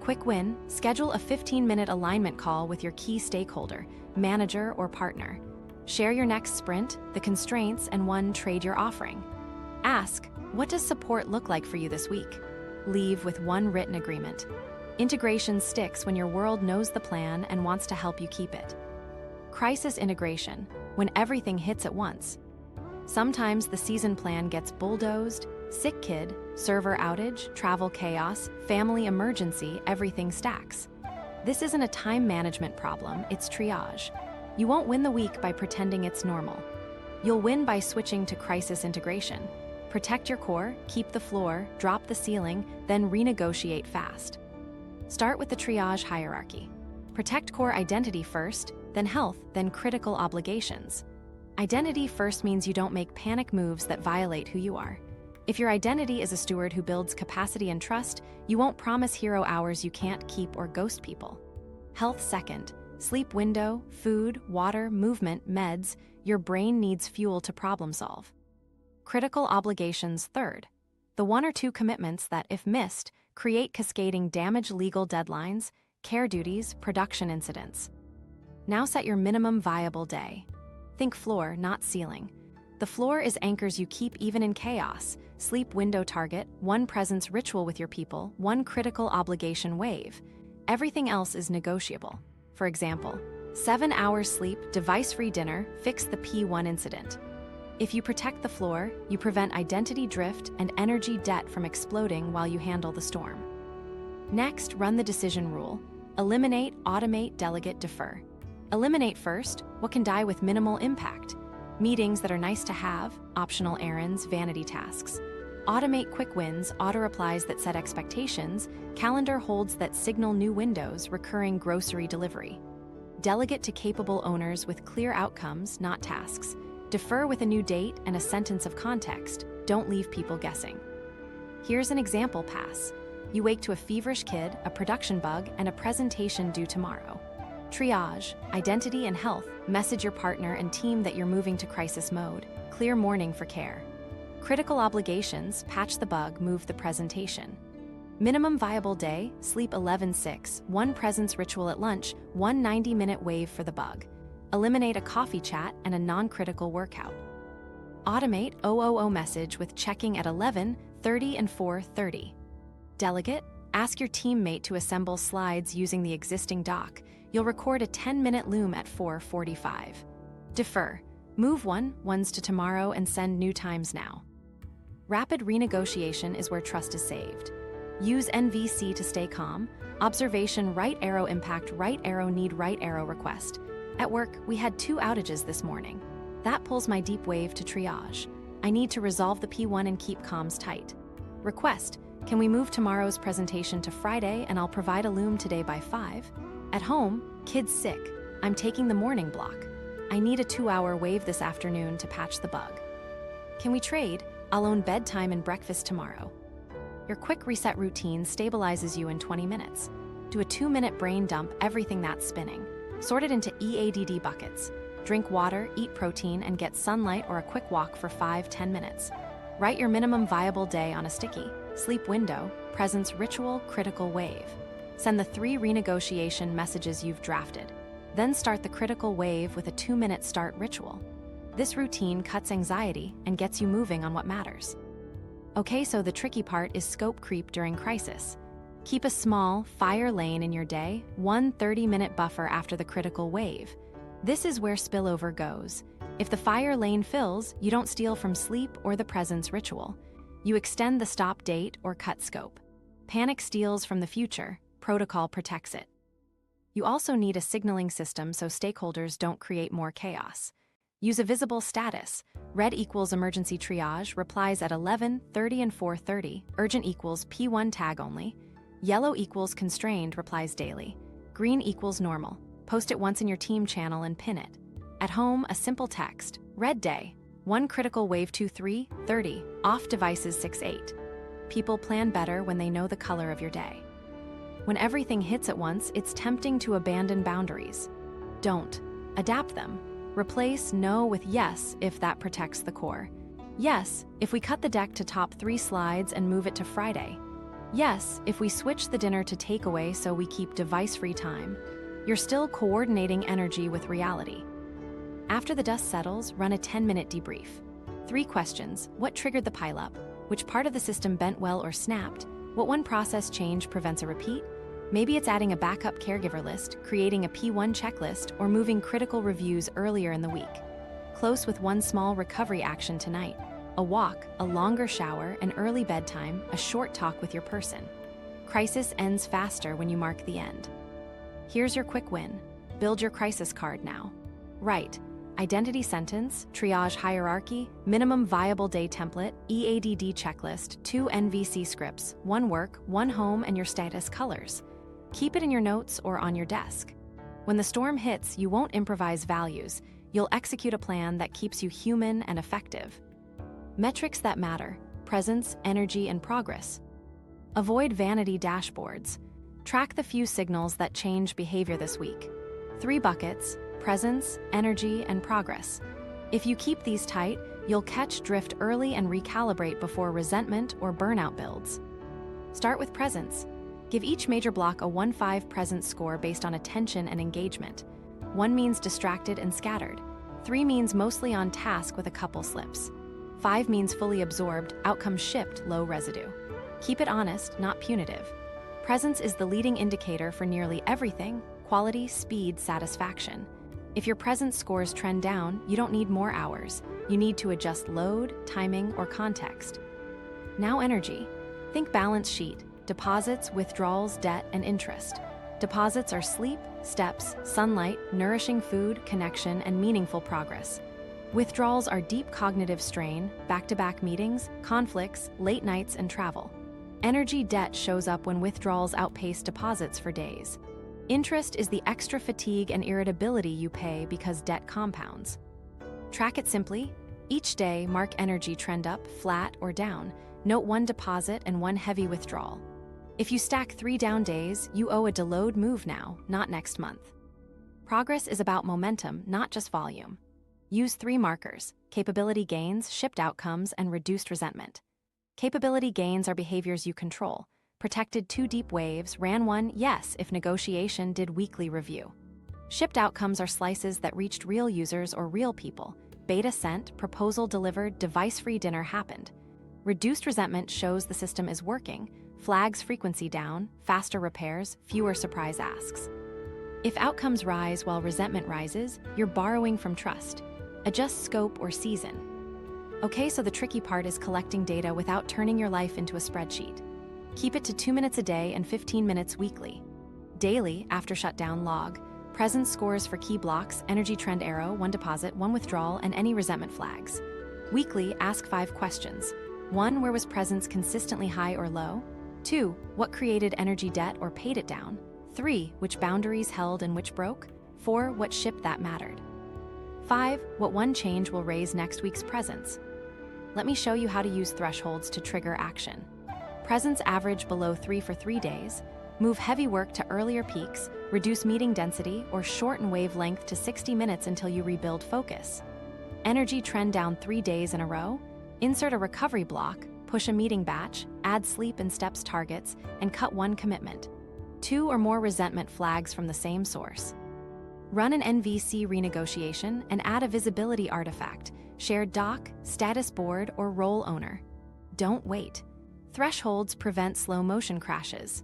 Quick win, schedule a 15-minute alignment call with your key stakeholder, manager or partner. Share your next sprint, the constraints, and 1 trade you're offering. Ask, what does support look like for you this week? Leave with 1 written agreement. Integration sticks when your world knows the plan and wants to help you keep it. Crisis integration, when everything hits at once. Sometimes the season plan gets bulldozed, sick kid, server outage, travel chaos, family emergency, everything stacks. This isn't a time management problem, it's triage. You won't win the week by pretending it's normal. You'll win by switching to crisis integration. Protect your core, keep the floor, drop the ceiling, then renegotiate fast. Start with the triage hierarchy. Protect core identity first, then health, then critical obligations. Identity first means you don't make panic moves that violate who you are. If your identity is a steward who builds capacity and trust, you won't promise hero hours you can't keep or ghost people. Health second. Sleep window, food, water, movement, meds. Your brain needs fuel to problem solve. Critical obligations third. The 1 or 2 commitments that, if missed, create cascading damage, legal deadlines, care duties, production incidents. Now set your minimum viable day. Think floor, not ceiling. The floor is anchors you keep even in chaos. Sleep window target, 1 presence ritual with your people, 1 critical obligation wave. Everything else is negotiable. For example, 7 hours sleep, device-free dinner, fix the P1 incident. If you protect the floor, you prevent identity drift and energy debt from exploding while you handle the storm. Next, run the decision rule. Eliminate, automate, delegate, defer. Eliminate first, what can die with minimal impact. Meetings that are nice to have, optional errands, vanity tasks. Automate quick wins, auto-replies that set expectations, calendar holds that signal new windows, recurring grocery delivery. Delegate to capable owners with clear outcomes, not tasks. Defer with a new date and a sentence of context. Don't leave people guessing. Here's an example pass. You wake to a feverish kid, a production bug, and a presentation due tomorrow. Triage, identity and health, message your partner and team that you're moving to crisis mode. Clear morning for care. Critical obligations, patch the bug, move the presentation. Minimum viable day, sleep 11:6, 1 presence ritual at lunch, 1 90-minute wave for the bug. Eliminate a coffee chat and a non-critical workout. Automate OOO message with checking at 11:30 and 4:30. Delegate, ask your teammate to assemble slides using the existing doc. you'll record a 10-minute loom at 4:45. Defer. Move ones to tomorrow and send new times now. Rapid renegotiation is where trust is saved. Use NVC to stay calm. Observation right arrow impact right arrow need right arrow request. At work, we had 2 outages this morning. That pulls my deep wave to triage. I need to resolve the P1 and keep comms tight. Request, can we move tomorrow's presentation to Friday and I'll provide a loom today by 5? At home, kids sick. I'm taking the morning block. I need a 2-hour wave this afternoon to patch the bug. Can we trade? I'll own bedtime and breakfast tomorrow. Your quick reset routine stabilizes you in 20 minutes. Do a 2-minute brain dump everything that's spinning. Sort it into EADD buckets. Drink water, eat protein, and get sunlight or a quick walk for 5-10 minutes. Write your minimum viable day on a sticky. Sleep window, presence ritual, critical wave. Send the 3 renegotiation messages you've drafted. Then start the critical wave with a 2-minute start ritual. This routine cuts anxiety and gets you moving on what matters. Okay, so the tricky part is scope creep during crisis. Keep a small, fire lane in your day, 1 30-minute buffer after the critical wave. This is where spillover goes. If the fire lane fills, you don't steal from sleep or the presence ritual. You extend the stop date or cut scope. Panic steals from the future, protocol protects it. You also need a signaling system so stakeholders don't create more chaos. Use a visible status. Red equals emergency triage, replies at 11:30 and 4:30, urgent equals P1 tag only. Yellow equals constrained, replies daily. Green equals normal. Post it once in your team channel and pin it. At home, a simple text. Red day. 1 critical wave 23:30, off devices 6:8. People plan better when they know the color of your day. When everything hits at once, it's tempting to abandon boundaries. Don't. Adapt them. Replace no with yes if that protects the core. Yes, if we cut the deck to top 3 slides and move it to Friday. Yes, if we switch the dinner to takeaway so we keep device-free time. You're still coordinating energy with reality. After the dust settles, run a 10-minute debrief. 3 questions. What triggered the pileup? Which part of the system bent well or snapped? What one process change prevents a repeat? Maybe it's adding a backup caregiver list, creating a P1 checklist, or moving critical reviews earlier in the week. Close with one small recovery action tonight. A walk, a longer shower, an early bedtime, a short talk with your person. Crisis ends faster when you mark the end. Here's your quick win. Build your crisis card now. Write. Identity sentence, triage hierarchy, minimum viable day template, EADD checklist, 2 NVC scripts, 1 work, 1 home, and your status colors. Keep it in your notes or on your desk. When the storm hits, you won't improvise values. You'll execute a plan that keeps you human and effective. Metrics that matter: presence, energy, and progress. Avoid vanity dashboards. Track the few signals that change behavior this week. 3 buckets: presence, energy, and progress. If you keep these tight, you'll catch drift early and recalibrate before resentment or burnout builds. Start with presence. Give each major block a 1-5 presence score based on attention and engagement. 1 means distracted and scattered. 3 means mostly on task with a couple slips. 5 means fully absorbed, outcome shipped, low residue. Keep it honest, not punitive. Presence is the leading indicator for nearly everything: quality, speed, satisfaction. If your presence scores trend down, you don't need more hours. You need to adjust load, timing, or context. Now energy. Think balance sheet: deposits, withdrawals, debt, and interest. Deposits are sleep, steps, sunlight, nourishing food, connection, and meaningful progress. Withdrawals are deep cognitive strain, back-to-back meetings, conflicts, late nights, and travel. Energy debt shows up when withdrawals outpace deposits for days. Interest is the extra fatigue and irritability you pay because debt compounds. Track it simply. Each day, mark energy trend up, flat, or down. Note 1 deposit and 1 heavy withdrawal. If you stack 3 down days, you owe a Deload move now, not next month. Progress is about momentum, not just volume. Use 3 markers: capability gains, shipped outcomes, and reduced resentment. Capability gains are behaviors you control. Protected 2 deep waves, ran 1 yes if negotiation did weekly review. Shipped outcomes are slices that reached real users or real people. Beta sent, proposal delivered, device-free dinner happened. Reduced resentment shows the system is working. Flags frequency down, faster repairs, fewer surprise asks. If outcomes rise while resentment rises, you're borrowing from trust. Adjust scope or season. Okay, so the tricky part is collecting data without turning your life into a spreadsheet. Keep it to 2 minutes a day and 15 minutes weekly. Daily, after shutdown, log presence scores for key blocks, energy trend arrow, 1 deposit, 1 withdrawal, and any resentment flags. Weekly, ask 5 questions. 1. Where was presence consistently high or low? 2. What created energy debt or paid it down? 3. Which boundaries held and which broke? 4. What ship that mattered? 5. What one change will raise next week's presence? Let me show you how to use thresholds to trigger action. Presence average below 3 for 3 days. Move heavy work to earlier peaks, reduce meeting density, or shorten wavelength to 60 minutes until you rebuild focus. Energy trend down 3 days in a row. Insert a recovery block, push a meeting batch, add sleep and steps targets, and cut 1 commitment. 2 or more resentment flags from the same source. Run an NVC renegotiation and add a visibility artifact, shared doc, status board, or role owner. Don't wait. Thresholds prevent slow motion crashes.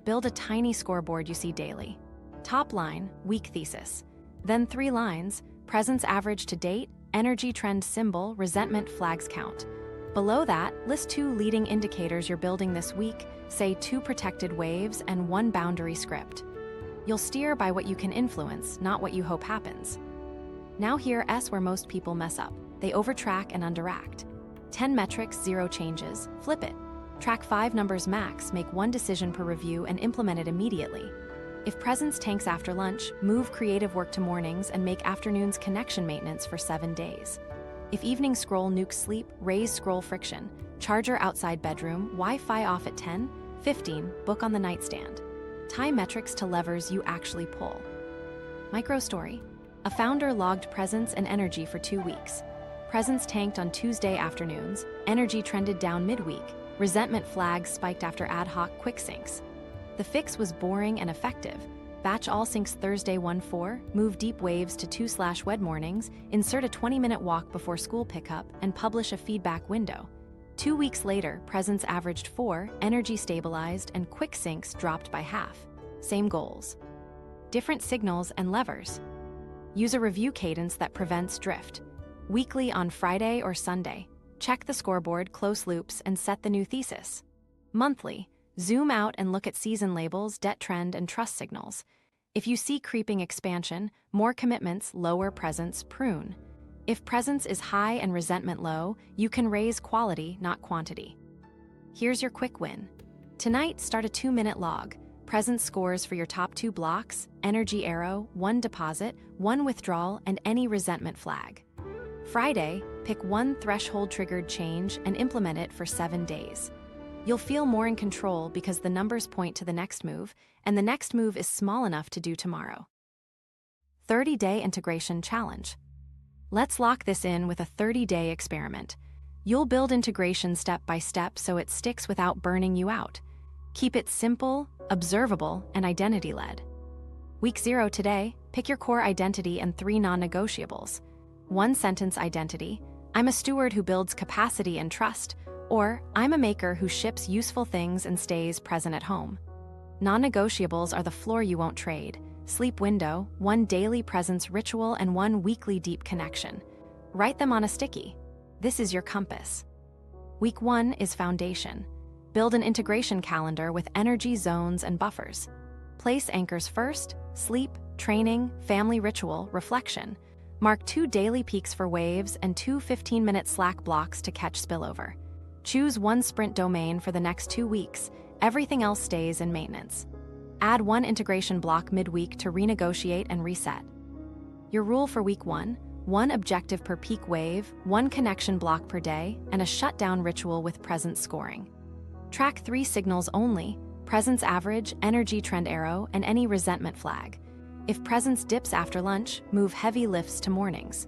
Build a tiny scoreboard you see daily. Top line, week thesis. Then 3 lines, presence average to date, energy trend symbol, resentment flags count. Below that, list 2 leading indicators you're building this week, say 2 protected waves and 1 boundary script. You'll steer by what you can influence, not what you hope happens. Now here S where most people mess up. They overtrack and underact. 10 metrics, 0 changes, flip it. Track 5 numbers max, make 1 decision per review and implement it immediately. If presence tanks after lunch, move creative work to mornings and make afternoons connection maintenance for 7 days. If evening scroll nukes sleep, raise scroll friction. Charger outside bedroom, Wi-Fi off at 10, 15, book on the nightstand. Tie metrics to levers you actually pull. Micro story. A founder logged presence and energy for 2 weeks. Presence tanked on Tuesday afternoons, energy trended down midweek, resentment flags spiked after ad hoc quick syncs. The fix was boring and effective. Batch all syncs Thursday 1-4, move deep waves to 2/wed mornings, insert a 20-minute walk before school pickup, and publish a feedback window. 2 weeks later, presence averaged 4, energy stabilized, and quick syncs dropped by half. Same goals. Different signals and levers. Use a review cadence that prevents drift. Weekly on Friday or Sunday. Check the scoreboard, close loops, and set the new thesis. Monthly. Zoom out and look at season labels, debt trend, and trust signals. If you see creeping expansion, more commitments, lower presence, prune. If presence is high and resentment low, you can raise quality, not quantity. Here's your quick win. Tonight, start a 2-minute log. Presence scores for your top 2 blocks, energy arrow, 1 deposit, 1 withdrawal, and any resentment flag. Friday, pick 1 threshold-triggered change and implement it for 7 days. You'll feel more in control because the numbers point to the next move, and the next move is small enough to do tomorrow. 30-day integration challenge. Let's lock this in with a 30-day experiment. You'll build integration step by step so it sticks without burning you out. Keep it simple, observable, and identity-led. Week 0 today, pick your core identity and 3 non-negotiables. 1-sentence identity, I'm a steward who builds capacity and trust, or I'm a maker who ships useful things and stays present at home. Non-negotiables are the floor you won't trade. Sleep window, 1 daily presence ritual, and 1 weekly deep connection. Write them on a sticky. This is your compass. Week 1 is foundation. Build an integration calendar with energy zones and buffers. Place anchors first, sleep, training, family ritual, reflection. Mark 2 daily peaks for waves and 2 15-minute Slack blocks to catch spillover. Choose 1 sprint domain for the next 2 weeks. Everything else stays in maintenance. Add 1 integration block midweek to renegotiate and reset. Your rule for week 1, 1 objective per peak wave, 1 connection block per day, and a shutdown ritual with presence scoring. Track 3 signals only: presence average, energy trend arrow, and any resentment flag. If presence dips after lunch, move heavy lifts to mornings.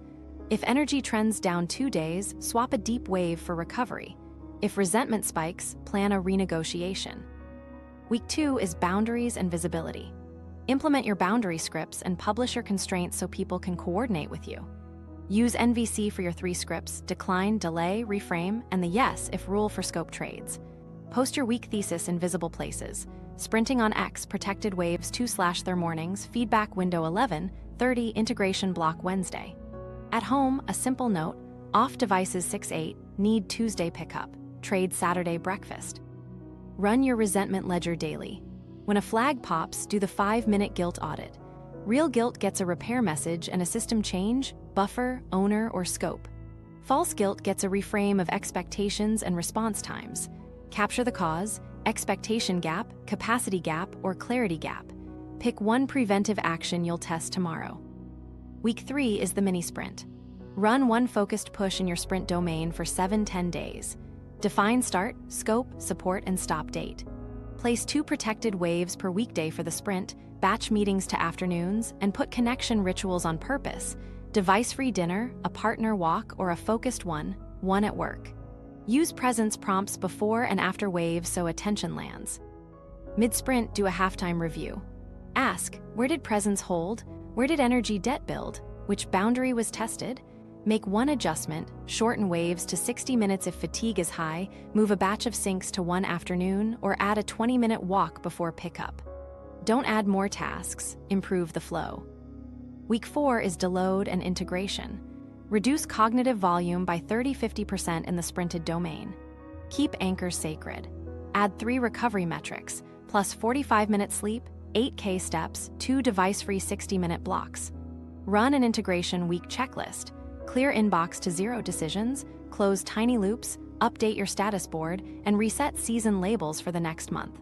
If energy trends down 2 days, swap a deep wave for recovery. If resentment spikes, plan a renegotiation. Week 2 is boundaries and visibility. Implement your boundary scripts and publish your constraints so people can coordinate with you. Use NVC for your 3 scripts: decline, delay, reframe, and the yes if rule for scope trades. Post your week thesis in visible places. Sprinting on X, protected waves 2/their mornings, feedback window 11:30, integration block Wednesday. At home, a simple note, off devices 6/8, need Tuesday pickup, trade Saturday breakfast. Run your resentment ledger daily. When a flag pops, do the 5-minute guilt audit. Real guilt gets a repair message and a system change, buffer, owner, or scope. False guilt gets a reframe of expectations and response times. Capture the cause, expectation gap, capacity gap, or clarity gap. Pick one preventive action you'll test tomorrow. Week 3 is the mini sprint. Run one focused push in your sprint domain for 7-10 days. Define start, scope, support, and stop date. Place 2 protected waves per weekday for the sprint, batch meetings to afternoons, and put connection rituals on purpose. Device-free dinner, a partner walk, or a focused one at work. Use presence prompts before and after waves so attention lands. Mid-sprint, do a halftime review. Ask, where did presence hold? Where did energy debt build? Which boundary was tested? Make one adjustment, shorten waves to 60 minutes if fatigue is high, move a batch of syncs to one afternoon, or add a 20-minute walk before pickup. Don't add more tasks, improve the flow. Week 4 is deload and integration. Reduce cognitive volume by 30-50% in the sprinted domain. Keep anchors sacred. Add 3 recovery metrics, plus 45-minute sleep, 8K steps, 2 device-free 60-minute blocks. Run an integration week checklist. Clear inbox to 0 decisions, close tiny loops, update your status board, and reset season labels for the next month.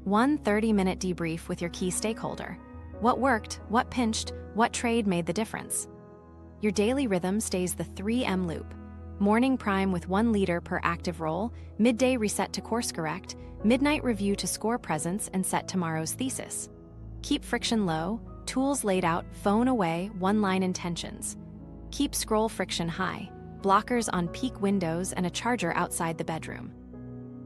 One 30-minute debrief with your key stakeholder. What worked, what pinched, what trade made the difference? Your daily rhythm stays the 3M loop. Morning prime with 1 leader per active role, midday reset to course correct, midnight review to score presence and set tomorrow's thesis. Keep friction low, tools laid out, phone away, one-line intentions. Keep scroll friction high, blockers on peak windows and a charger outside the bedroom.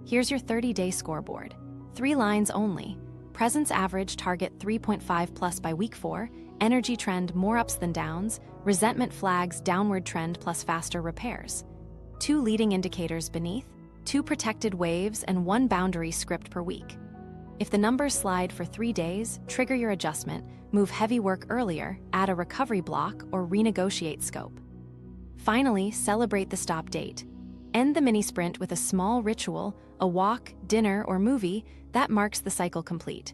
Here's your 30-day scoreboard. 3 lines only. Presence average target 3.5 plus by week 4, energy trend more ups than downs, resentment flags downward trend plus faster repairs. 2 leading indicators beneath, 2 protected waves and 1 boundary script per week. If the numbers slide for 3 days, trigger your adjustment, move heavy work earlier, add a recovery block, or renegotiate scope. Finally, celebrate the stop date. End the mini sprint with a small ritual, a walk, dinner, or movie that marks the cycle complete.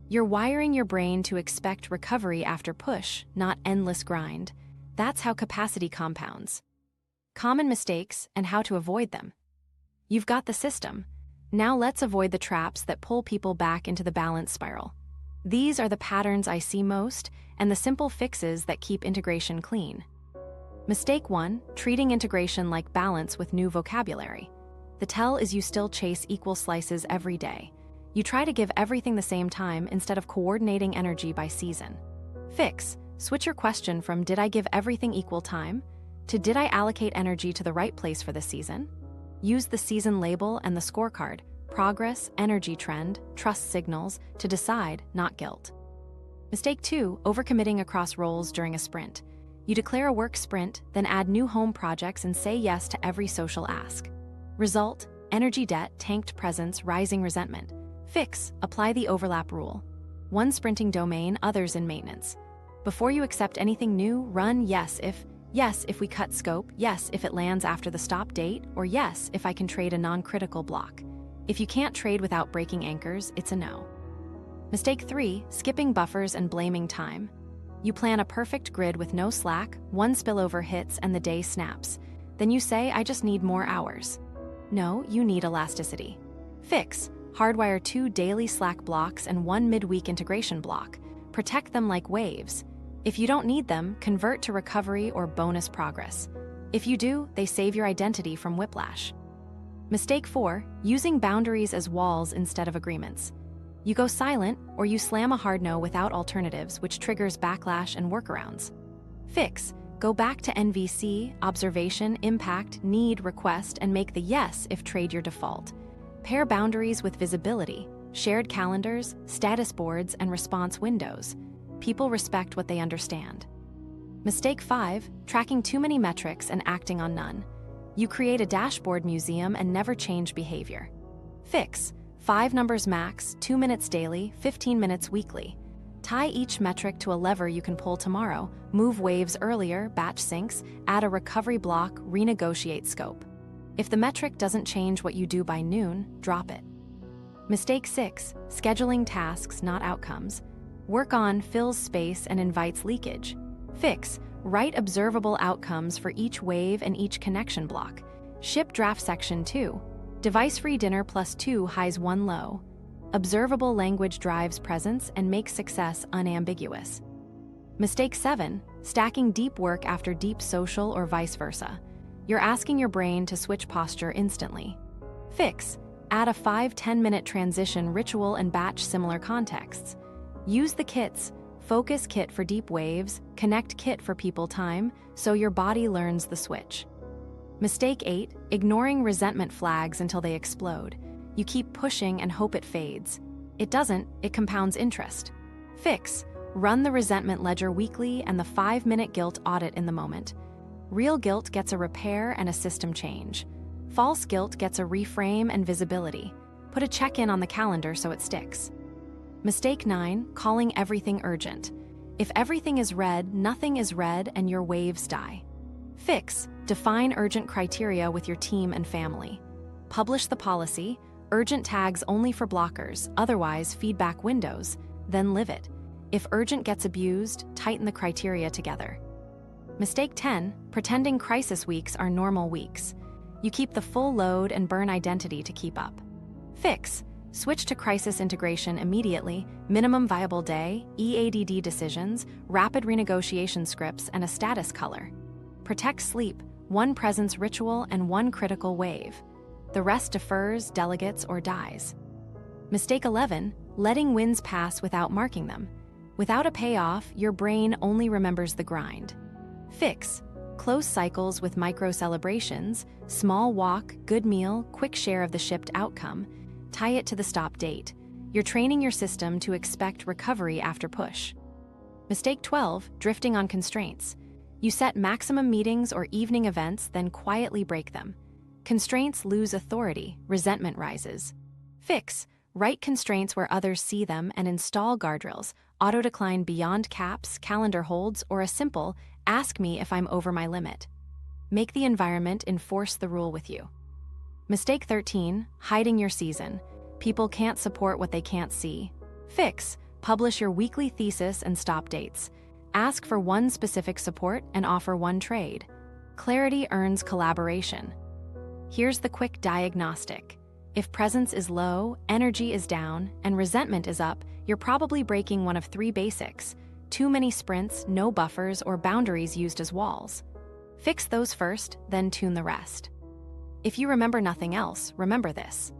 You're wiring your brain to expect recovery after push, not endless grind. That's how capacity compounds. Common mistakes and how to avoid them. You've got the system. Now let's avoid the traps that pull people back into the balance spiral. These are the patterns I see most and the simple fixes that keep integration clean. Mistake 1, treating integration like balance with new vocabulary. The tell is you still chase equal slices every day. You try to give everything the same time instead of coordinating energy by season. Fix, switch your question from did I give everything equal time to did I allocate energy to the right place for this season? Use the season label and the scorecard, progress, energy trend, trust signals to decide, not guilt. Mistake 2, overcommitting across roles during a sprint. You declare a work sprint, then add new home projects and say yes to every social ask. Result, energy debt, tanked presence, rising resentment. Fix, apply the overlap rule. 1 sprinting domain, others in maintenance. Before you accept anything new, run yes if we cut scope, yes if it lands after the stop date, or yes if I can trade a non-critical block. If you can't trade without breaking anchors, it's a no. Mistake 3, skipping buffers and blaming time. You plan a perfect grid with no slack, 1 spillover hits and the day snaps. Then you say, I just need more hours. No, you need elasticity. Fix, hardwire 2 daily slack blocks and 1 midweek integration block. Protect them like waves. If you don't need them, convert to recovery or bonus progress. If you do, they save your identity from whiplash. Mistake 4, using boundaries as walls instead of agreements. You go silent, or you slam a hard no without alternatives, which triggers backlash and workarounds. Fix, go back to NVC, observation, impact, need, request, and make the yes if trade your default. Pair boundaries with visibility, shared calendars, status boards, and response windows. People respect what they understand. Mistake 5, tracking too many metrics and acting on none. You create a dashboard museum and never change behavior. Fix. 5 numbers max, 2 minutes daily, 15 minutes weekly. Tie each metric to a lever you can pull tomorrow, move waves earlier, batch syncs, add a recovery block, renegotiate scope. If the metric doesn't change what you do by noon, drop it. Mistake 6, scheduling tasks, not outcomes. Work on fills space and invites leakage. Fix, write observable outcomes for each wave and each connection block. Ship draft section 2. Device-free dinner +2 highs 1 low. Observable language drives presence and makes success unambiguous. Mistake 7, stacking deep work after deep social or vice versa. You're asking your brain to switch posture instantly. Fix, add a 5-10 minute transition ritual and batch similar contexts. Use the kits, focus kit for deep waves, connect kit for people time, so your body learns the switch. Mistake 8, ignoring resentment flags until they explode. You keep pushing and hope it fades. It doesn't, it compounds interest. Fix, run the resentment ledger weekly and the 5-minute guilt audit in the moment. Real guilt gets a repair and a system change. False guilt gets a reframe and visibility. Put a check-in on the calendar so it sticks. Mistake 9, calling everything urgent. If everything is red, nothing is red and your waves die. Fix, define urgent criteria with your team and family. Publish the policy, urgent tags only for blockers, otherwise feedback windows, then live it. If urgent gets abused, tighten the criteria together. Mistake 10, pretending crisis weeks are normal weeks. You keep the full load and burn identity to keep up. Fix, switch to crisis integration immediately, minimum viable day, EADD decisions, rapid renegotiation scripts, and a status color. Protect sleep, 1 presence ritual and 1 critical wave. The rest defers, delegates, or dies. Mistake 11, letting wins pass without marking them. Without a payoff, your brain only remembers the grind. Fix, close cycles with micro celebrations, small walk, good meal, quick share of the shipped outcome. Tie it to the stop date. You're training your system to expect recovery after push. Mistake 12, drifting on constraints. You set maximum meetings or evening events, then quietly break them. Constraints lose authority, resentment rises. Fix, write constraints where others see them and install guardrails, auto-decline beyond caps, calendar holds, or a simple, ask me if I'm over my limit. Make the environment enforce the rule with you. Mistake 13, hiding your season. People can't support what they can't see. Fix, publish your weekly thesis and stop dates. Ask for 1 specific support and offer 1 trade. Clarity earns collaboration. Here's the quick diagnostic. If presence is low, energy is down, and resentment is up, you're probably breaking one of 3 basics: too many sprints, no buffers, or boundaries used as walls. Fix those first, then tune the rest. If you remember nothing else, remember this.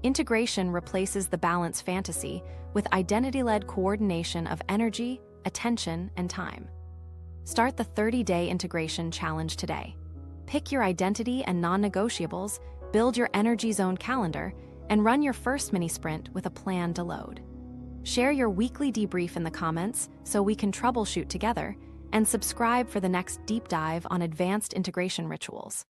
Integration replaces the balance fantasy with identity-led coordination of energy, attention, and time. Start the 30-day integration challenge today. Pick your identity and non-negotiables, build your energy zone calendar, and run your first mini-sprint with a plan to load. Share your weekly debrief in the comments so we can troubleshoot together, and subscribe for the next deep dive on advanced integration rituals.